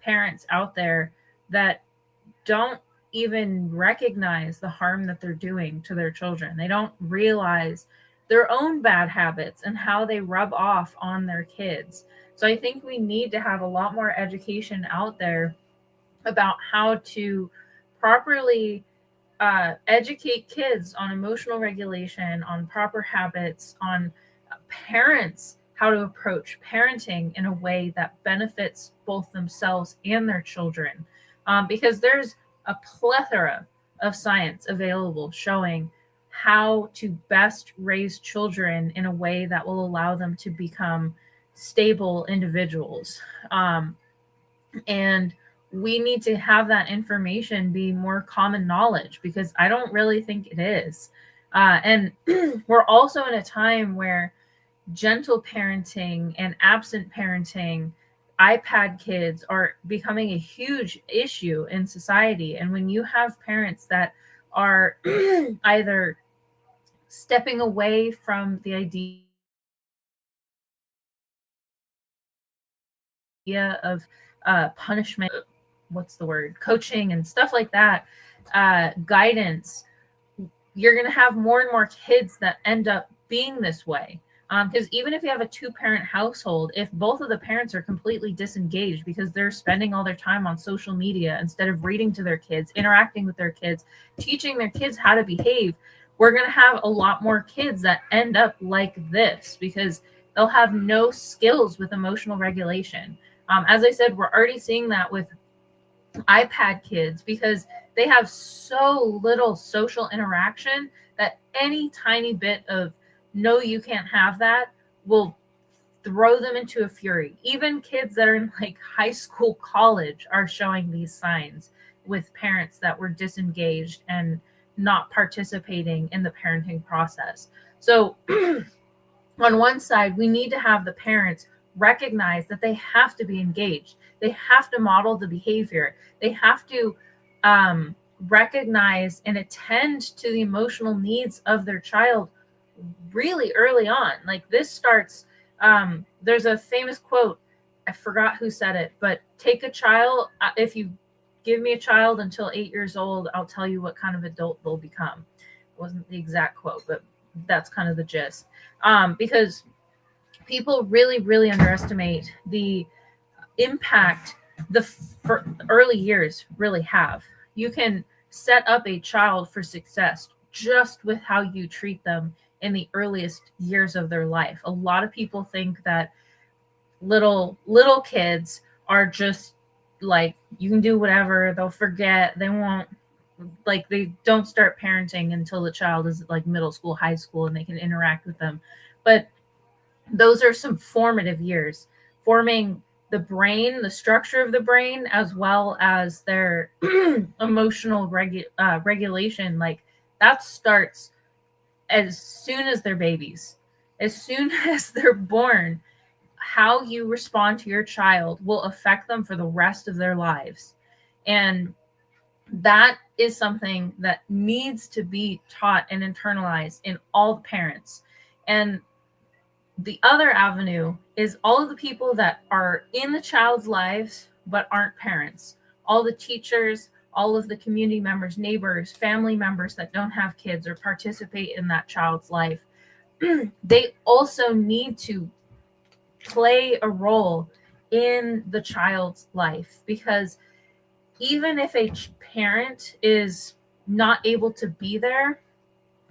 parents out there that don't even recognize the harm that they're doing to their children. They don't realize their own bad habits and how they rub off on their kids. So I think we need to have a lot more education out there about how to properly educate kids on emotional regulation, on proper habits, on parents, how to approach parenting in a way that benefits both themselves and their children. Because there's a plethora of science available showing how to best raise children in a way that will allow them to become stable individuals. And we need to have that information be more common knowledge, because I don't really think it is. And we're also in a time where gentle parenting and absent parenting, iPad kids are becoming a huge issue in society. And when you have parents that are either stepping away from the idea of punishment, what's the word, coaching and stuff like that, guidance, you're going to have more and more kids that end up being this way. Because even if you have a 2-parent household, if both of the parents are completely disengaged because they're spending all their time on social media instead of reading to their kids, interacting with their kids, teaching their kids how to behave, we're going to have a lot more kids that end up like this because they'll have no skills with emotional regulation. As I said, we're already seeing that with iPad kids because they have so little social interaction that any tiny bit of no, you can't have that will throw them into a fury. Even kids that are in like high school, college are showing these signs with parents that were disengaged and not participating in the parenting process. So on one side, we need to have the parents recognize that they have to be engaged. They have to model the behavior. They have to recognize and attend to the emotional needs of their child really early on. Like this starts, there's a famous quote, I forgot who said it, but take a child, if you give me a child until 8 years old, I'll tell you what kind of adult they'll become. It wasn't the exact quote, but that's kind of the gist. Because people really, really underestimate the impact the early years really have. You can set up a child for success just with how you treat them in the earliest years of their life. A lot of people think that little kids are just like, you can do whatever, they'll forget, they won't, like, they don't start parenting until the child is like middle school, high school, and they can interact with them. But those are some formative years, forming the brain, the structure of the brain, as well as their emotional regulation. Like that starts as soon as they're babies, as soon as they're born. How you respond to your child will affect them for the rest of their lives. And that is something that needs to be taught and internalized in all the parents. And the other avenue is all of the people that are in the child's lives but aren't parents. All the teachers, all of the community members, neighbors, family members that don't have kids or participate in that child's life. They also need to play a role in the child's life, because even if a parent is not able to be there,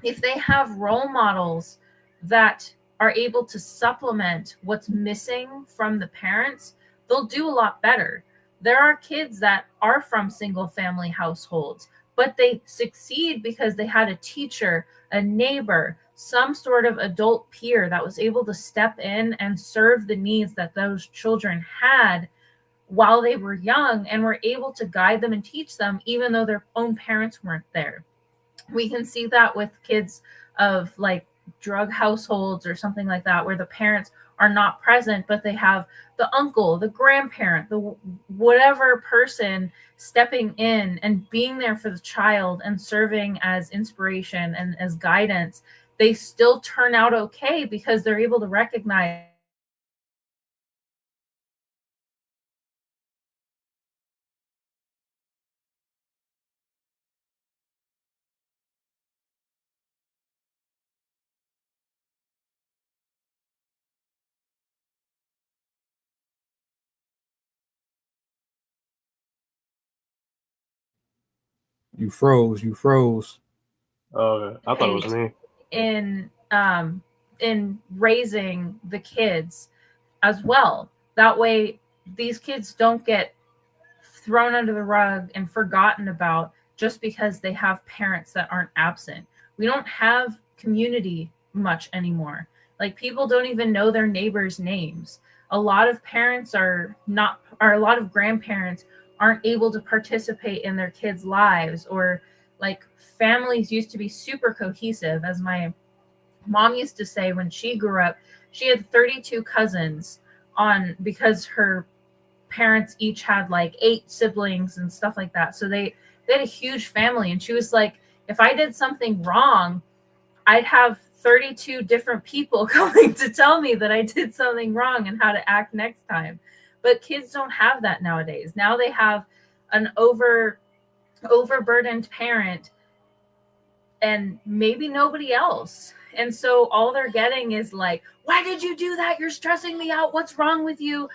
if they have role models that are able to supplement what's missing from the parents, they'll do a lot better. There are kids that are from single family households, but they succeed because they had a teacher, a neighbor, some sort of adult peer that was able to step in and serve the needs that those children had while they were young, and were able to guide them and teach them even though their own parents weren't there. We can see that with kids of like drug households or something like that, where the parents are not present, but they have the uncle, the grandparent, the whatever person stepping in and being there for the child and serving as inspiration and as guidance. They still turn out okay because they're able to recognize You froze. You froze. Okay, I thought it was me. in raising the kids as well. That way these kids don't get thrown under the rug and forgotten about just because they have parents that aren't absent. We don't have community much anymore. Like people don't even know their neighbors' names. A lot of parents are not, or a lot of grandparents aren't able to participate in their kids' lives, or like families used to be super cohesive. As my mom used to say, when she grew up, she had 32 cousins on, because her parents each had like 8 siblings and stuff like that. So they had a huge family. And she was like, if I did something wrong, I'd have 32 different people coming to tell me that I did something wrong and how to act next time. But kids don't have that nowadays. Now they have an overburdened parent and maybe nobody else. And so all they're getting is like, why did you do that? You're stressing me out. What's wrong with you?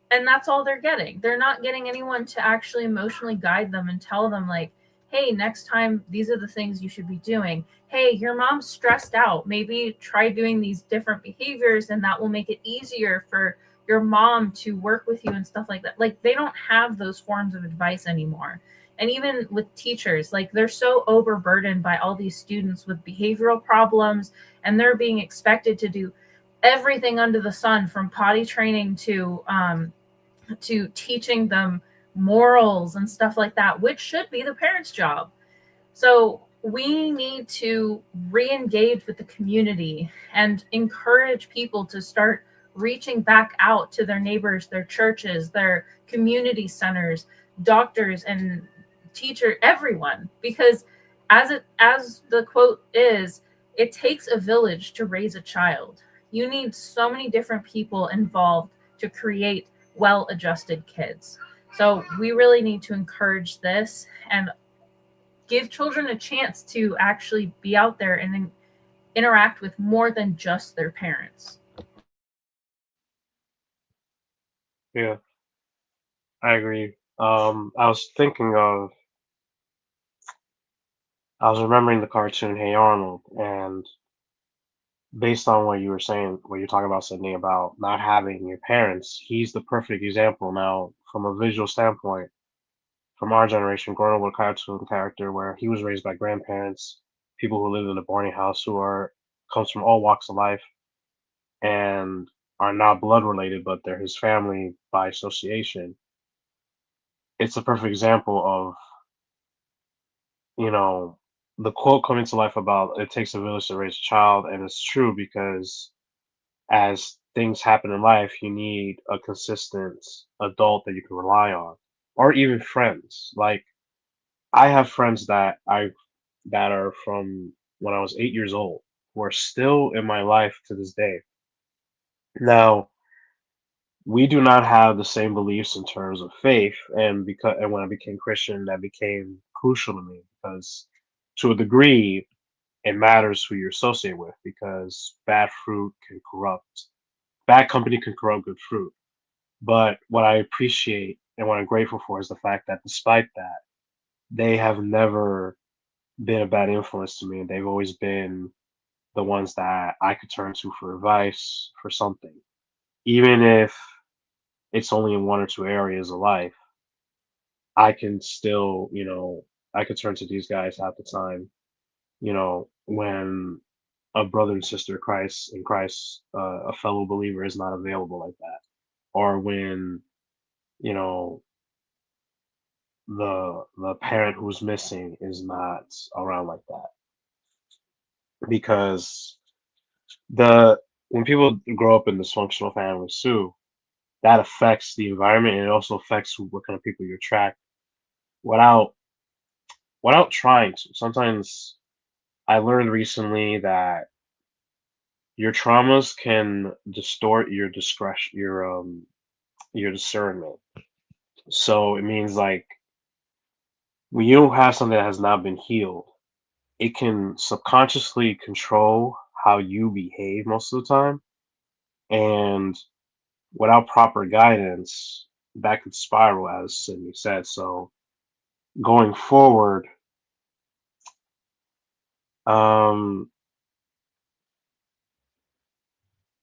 And that's all they're getting. They're not getting anyone to actually emotionally guide them and tell them like, hey, next time, these are the things you should be doing. Hey, your mom's stressed out. Maybe try doing these different behaviors and that will make it easier for your mom to work with you and stuff like that. Like they don't have those forms of advice anymore. And even with teachers, like they're so overburdened by all these students with behavioral problems, and they're being expected to do everything under the sun, from potty training to teaching them morals and stuff like that, which should be the parents' job. So we need to re-engage with the community and encourage people to start reaching back out to their neighbors, their churches, their community centers, doctors, and teacher, everyone, because as the quote is, it takes a village to raise a child. You need so many different people involved to create well-adjusted kids. So we really need to encourage this and give children a chance to actually be out there and interact with more than just their parents. Yeah, I agree. I was thinking of, I was remembering the cartoon Hey Arnold, and based on what you were saying, what you're talking about, Sydney, about not having your parents, he's the perfect example now from a visual standpoint, from our generation, growing up with a cartoon character where he was raised by grandparents, people who live in a boarding house who are comes from all walks of life and are not blood related, but they're his family by association. It's a perfect example of, you know, the quote coming to life about it takes a village to raise a child, and it's true because as things happen in life, you need a consistent adult that you can rely on, or even friends. Like I have friends that are from when I was 8 years old who are still in my life to this day. Now, we do not have the same beliefs in terms of faith, and when I became Christian, that became crucial to me because, to a degree, it matters who you associate with because bad company can corrupt good fruit. But what I appreciate and what I'm grateful for is the fact that despite that, they have never been a bad influence to me. They've always been the ones that I could turn to for advice for something, even if it's only in one or two areas of life. I can still, I could turn to these guys half the time. When a brother and sister in Christ, a fellow believer is not available like that, or when you know the parent who's missing is not around like that, because the when people grow up in dysfunctional families too, that affects the environment and it also affects what kind of people you attract without trying to. Sometimes I learned recently that your traumas can distort your discretion, your discernment. So it means like when you have something that has not been healed, it can subconsciously control how you behave most of the time. And without proper guidance, that could spiral, as Sydney said. So going forward, um,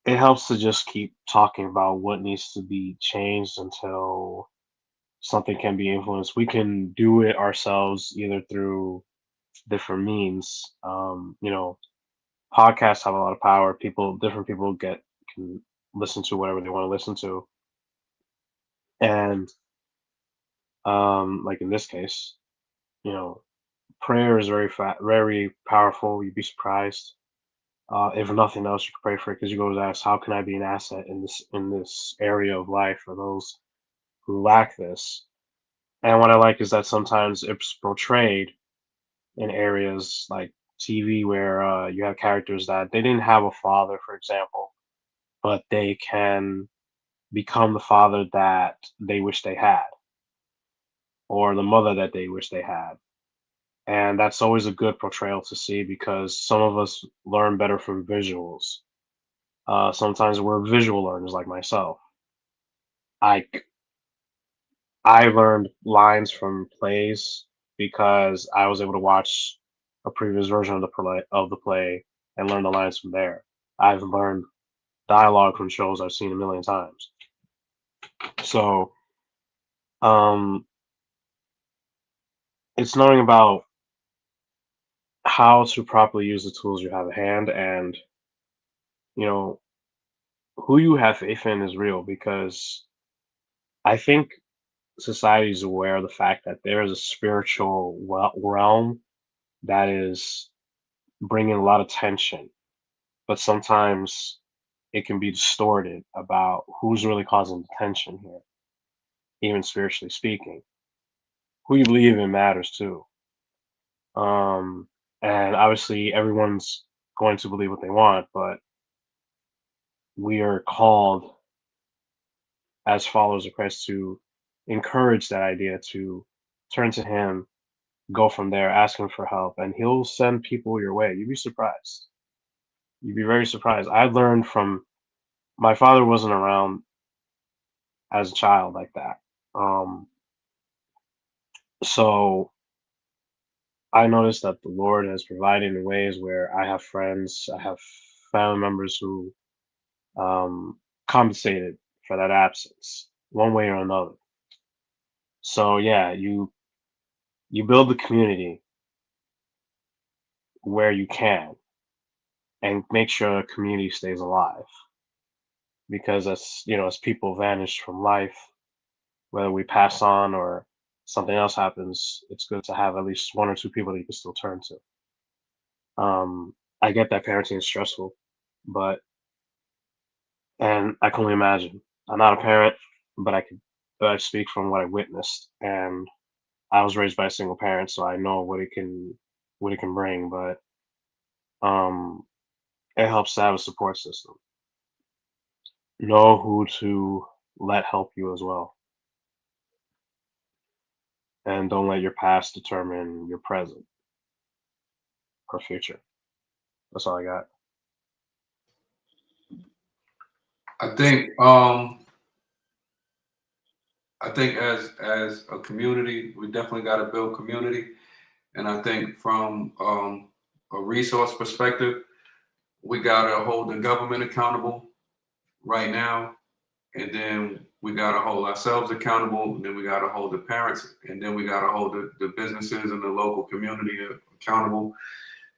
it helps to just keep talking about what needs to be changed until something can be influenced. We can do it ourselves either through different means. Podcasts have a lot of power. Different people can listen to whatever they want to listen to, and like in this case, you know, prayer is very powerful. You'd be surprised. If nothing else, you can pray for it because you go ask, "How can I be an asset in this area of life for those who lack this?" And what I like is that sometimes it's portrayed in areas like TV where you have characters that they didn't have a father, for example, but they can become the father that they wish they had, or the mother that they wish they had. And that's always a good portrayal to see because some of us learn better from visuals. Sometimes we're visual learners like myself. I I learned lines from plays because I was able to watch a previous version of the play and learn the lines from there. I've learned dialogue from shows I've seen a million times. So um, it's knowing about how to properly use the tools you have at hand, and you know who you have faith in is real because I think society is aware of the fact that there is a spiritual realm that is bringing a lot of tension, but sometimes it can be distorted about who's really causing the tension here, even spiritually speaking. who you believe in matters too. And obviously everyone's going to believe what they want, but we are called as followers of Christ to encourage that idea, to turn to him, go from there, ask him for help, and he'll send people your way. You'd be surprised. You'd be very surprised. I learned from my father wasn't around as a child like that. So I noticed that the Lord has provided in ways where I have friends, I have family members who compensated for that absence one way or another. So yeah, you build the community where you can and make sure the community stays alive, because as people vanish from life, whether we pass on or something else happens, it's good to have at least one or two people that you can still turn to. I get that parenting is stressful, but and I can only imagine. I'm not a parent, but I speak from what I witnessed, and I was raised by a single parent, so I know what it can bring. But um, it helps to have a support system. Know who to let help you as well, and don't let your past determine your present or future. That's all I got. I think as a community, we definitely got to build community. And I think from a resource perspective, we got to hold the government accountable right now. And then we got to hold ourselves accountable. And then we got to hold the parents. And then we got to hold the businesses and the local community accountable,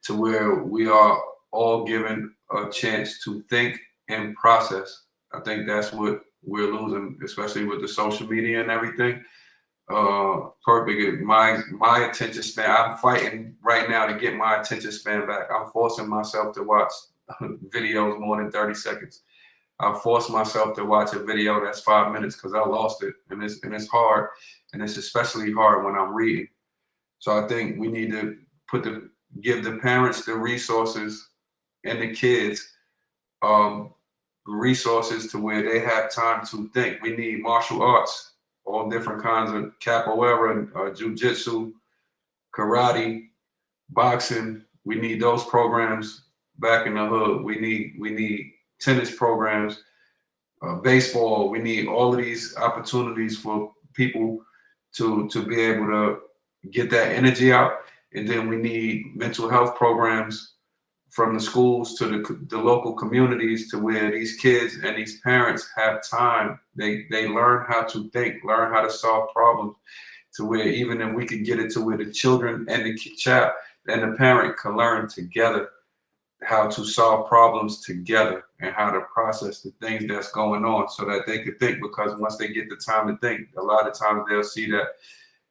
to where we are all given a chance to think and process. I think that's what we're losing, especially with the social media and everything. Perfect. My attention span. I'm fighting right now to get my attention span back. I'm forcing myself to watch videos more than 30 seconds. I forced myself to watch a video that's 5 minutes because I lost it, and it's hard, and it's especially hard when I'm reading. So I think we need to give the parents the resources and the kids resources to where they have time to think. We need martial arts, all different kinds of capoeira, jiu-jitsu, karate, boxing. We need those programs back in the hood. We need tennis programs, baseball. We need all of these opportunities for people to be able to get that energy out. And then we need mental health programs from the schools to the local communities, to where these kids and these parents have time. They learn how to think, learn how to solve problems, to where even if we could get it to where the children and the child and the parent can learn together how to solve problems together and how to process the things that's going on, so that they could think. Because once they get the time to think, a lot of times they'll see that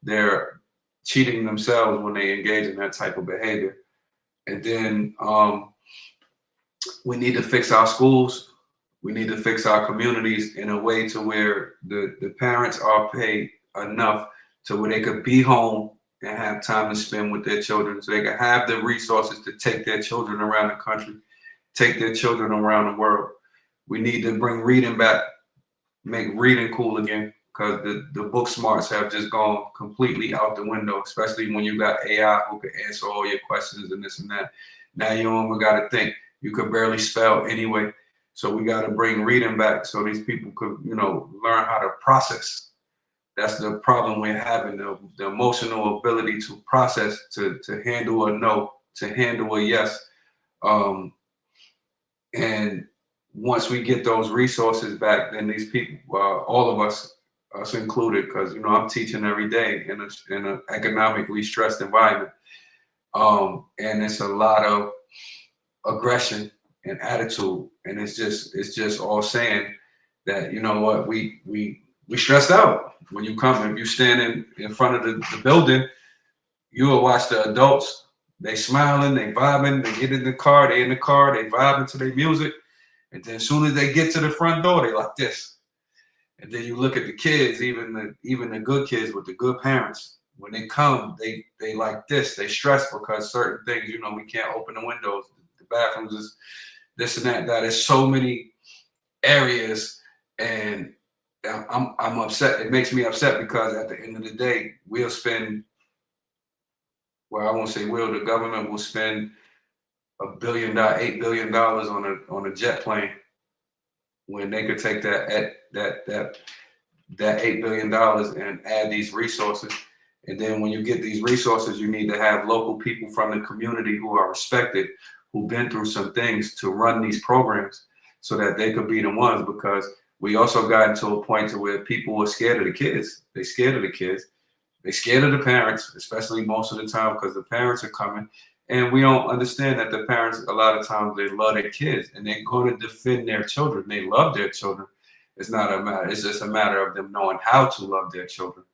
they're cheating themselves when they engage in that type of behavior. And then we need to fix our schools. We need to fix our communities in a way to where the parents are paid enough to where they could be home and have time to spend with their children, so they can have the resources to take their children around the country, take their children around the world. We need to bring reading back, make reading cool again, because the book smarts have just gone completely out the window, especially when you got AI who can answer all your questions and this and that. Now you don't even got to think. You could barely spell anyway. So we got to bring reading back so these people could, learn how to process. That's the problem we're having, the emotional ability to process, to handle a no, to handle a yes. And once we get those resources back, then these people, all of us included, because I'm teaching every day in an economically stressed environment, and it's a lot of aggression and attitude, and it's just all saying that what we stressed out. When you come, if you stand in front of the building, you will watch the adults. They smiling, they vibing, they get in the car, they vibing to their music. And then as soon as they get to the front door, they like this. And then you look at the kids, even the good kids with the good parents, when they come, they like this. They stress because certain things, you know, we can't open the windows. The bathrooms is this and that. There's so many areas, and I'm upset. It makes me upset because at the end of the day, we'll spend. Well, I won't say will. The government will spend $8 billion on a jet plane when they could take that $8 billion and add these resources. And then when you get these resources, you need to have local people from the community who are respected, who've been through some things to run these programs so that they could be the ones, because we also got into a point to where people were scared of the kids. They're scared of the kids. They're scared of the parents, especially most of the time, because the parents are coming. And we don't understand that the parents, a lot of times, they love their kids and they're going to defend their children. They love their children. It's not a matter. It's just a matter of them knowing how to love their children,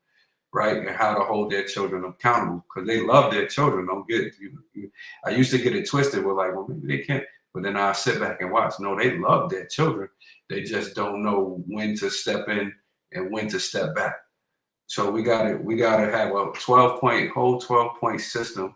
right? And how to hold their children accountable, because they love their children. Don't get it. I used to get it twisted. We're like, well, maybe they can't. But then I sit back and watch. No, they love their children. They just don't know when to step in and when to step back. So we gotta have a 12-point system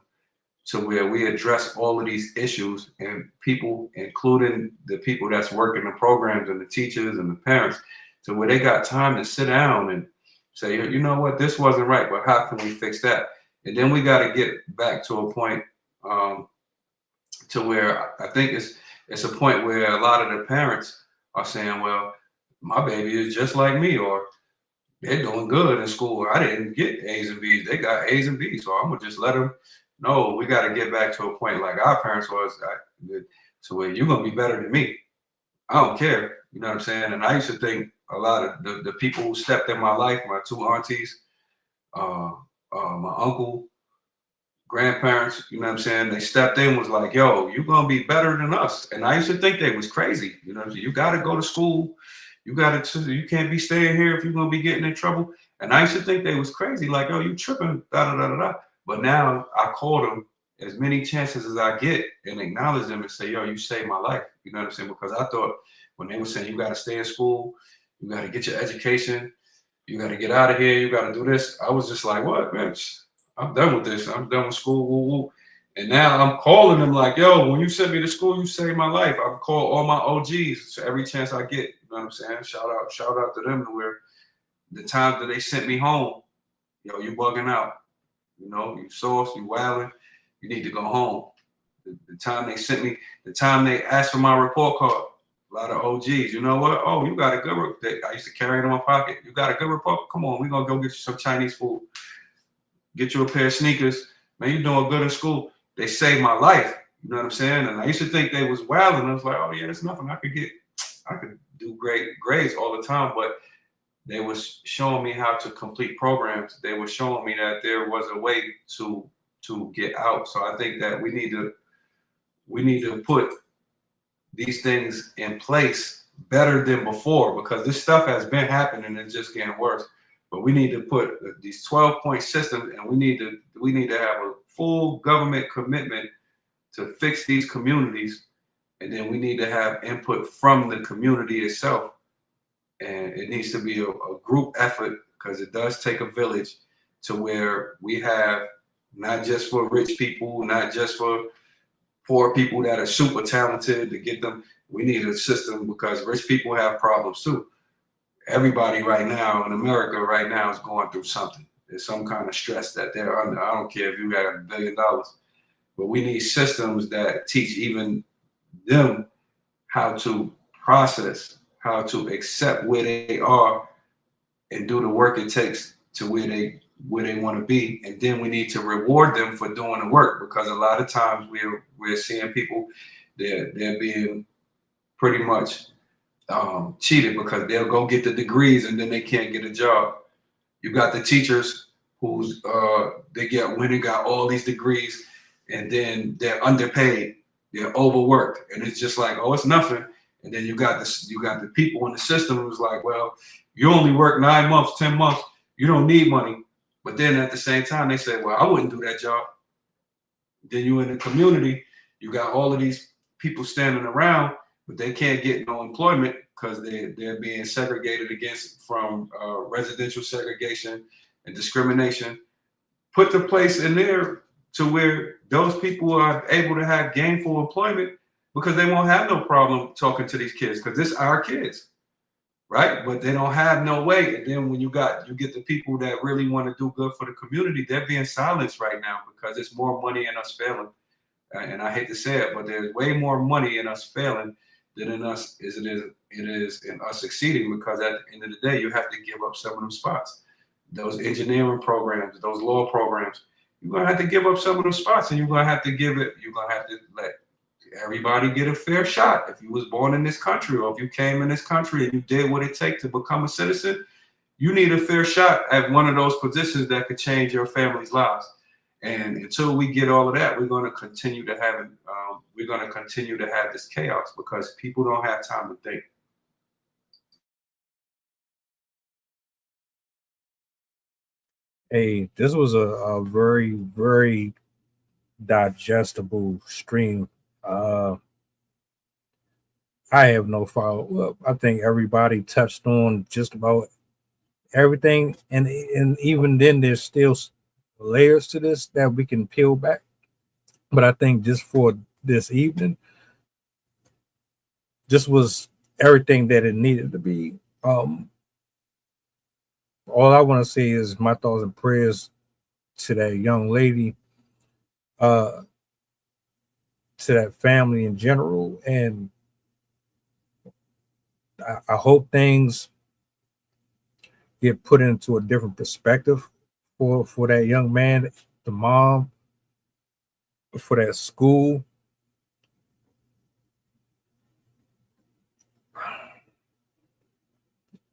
to where we address all of these issues, and people, including the people that's working the programs and the teachers and the parents, to where they got time to sit down and say, you know what, this wasn't right, but how can we fix that? And then we got to get back to a point to where I think it's a point where a lot of the parents are saying, well, my baby is just like me, or they're doing good in school. I didn't get A's and B's. They got A's and B's, so I'm gonna just let them. No, we got to get back to a point like our parents was, to where you're gonna be better than me. I don't care. You know what I'm saying? And I used to think a lot of the people who stepped in my life, my two aunties, my uncle, grandparents, you know what I'm saying? They stepped in, was like, yo, you're gonna be better than us. And I used to think they was crazy. You know what I'm saying? You gotta go to school. You can't be staying here if you're gonna be getting in trouble. And I used to think they was crazy, like, oh, you tripping, da da da da da. But now I call them as many chances as I get and acknowledge them and say, yo, you saved my life. You know what I'm saying? Because I thought when they were saying you got to stay in school, you got to get your education, you got to get out of here, you got to do this, I was just like, what, man? I'm done with this. I'm done with school. Woo, woo. And now I'm calling them like, yo, when you sent me to school, you saved my life. I've called all my OGs so every chance I get. You know what I'm saying? Shout out to them, to where the times that they sent me home, yo, you bugging out. You know, you sauce, you wilding, you need to go home. The time they sent me, the time they asked for my report card, a lot of OGs, you know what? Oh, you got a good report. I used to carry it in my pocket. You got a good report? Come on, we're going to go get you some Chinese food. Get you a pair of sneakers. Man, you're doing good in school. They saved my life. You know what I'm saying? And I used to think they was wilding. I was like, oh, yeah, it's nothing. I could do great grades all the time, but they was showing me how to complete programs. They were showing me that there was a way to get out. So I think that we need to put these things in place better than before, because this stuff has been happening and it's just getting worse. But we need to put these 12-point systems, and we need to have a full government commitment to fix these communities, and then we need to have input from the community itself. And it needs to be a group effort, because it does take a village, to where we have not just for rich people, not just for poor people that are super talented to get them. We need a system, because rich people have problems too. Everybody right now in America right now is going through something. There's some kind of stress that they're under. I don't care if you have $1 billion, but we need systems that teach even them how to process, how to accept where they are and do the work it takes to where they want to be. And then we need to reward them for doing the work, because a lot of times we're seeing people, they're being pretty much cheated, because they'll go get the degrees and then they can't get a job. You got the teachers who's they went and got all these degrees, and then they're underpaid, they're overworked, and it's just like, oh, it's nothing. And then you got the people in the system who's like, well, you only work 9 months, 10 months, you don't need money. But then at the same time, they say, well, I wouldn't do that job. Then you in the community, you got all of these people standing around, but they can't get no employment because they're being segregated against from residential segregation and discrimination. put the place in there to where those people are able to have gainful employment, because they won't have no problem talking to these kids, because this are our kids, right? But they don't have no way. And then when you get the people that really want to do good for the community, they're being silenced right now because it's more money in us failing. And I hate to say it, but there's way more money in us failing than in us it is in us succeeding, because at the end of the day, you have to give up some of them spots. Those engineering programs, those law programs, you're gonna have to give up some of them spots, and you're gonna have to let everybody get a fair shot. If you was born in this country, or if you came in this country and you did what it takes to become a citizen, you need a fair shot at one of those positions that could change your family's lives. And until we get all of that, we're going to continue to have this chaos, because people don't have time to think. Hey, this was a very, very digestible stream. I have no follow up. I think everybody touched on just about everything, and even then, there's still layers to this that we can peel back. But I think just for this evening, this was everything that it needed to be. All I want to say is my thoughts and prayers to that young lady, to that family in general, and I hope things get put into a different perspective for that young man, the mom, for that school.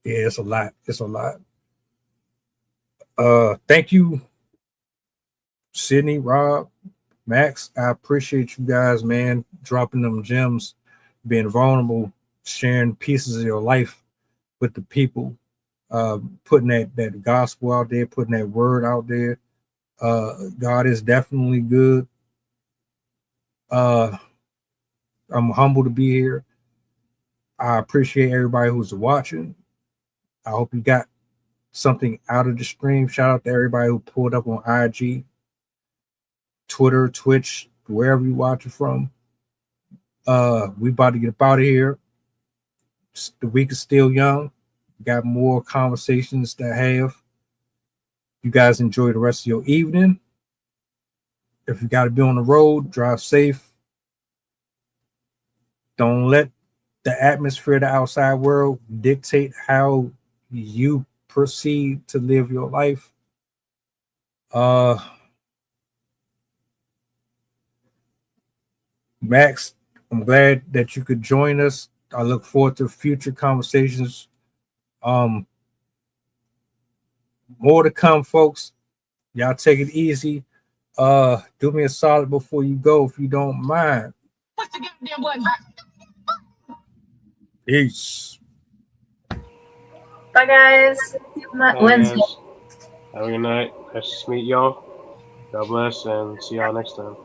Yeah, it's a lot. It's a lot. Thank you, Sydney, Rob, Max. I appreciate you guys, man, dropping them gems, being vulnerable, sharing pieces of your life with the people, putting that gospel out there, putting that word out there. God is definitely good. I'm humbled to be here. I appreciate everybody who's watching. I hope you got something out of the stream. Shout out to everybody who pulled up on IG, Twitter, Twitch, wherever you watch it from. We about to get up out of here. The week is still young. Got more conversations to have. You guys enjoy the rest of your evening. If you got to be on the road, drive safe. Don't let the atmosphere of the outside world dictate how you proceed to live your life. Max, I'm glad that you could join us. I look forward to future conversations. More to come, folks. Y'all take it easy. Do me a solid before you go, if you don't mind. What's the goddamn button? Peace. Bye, guys. Wednesday. Guys. Have a good night. Nice to meet y'all. God bless, and see y'all next time.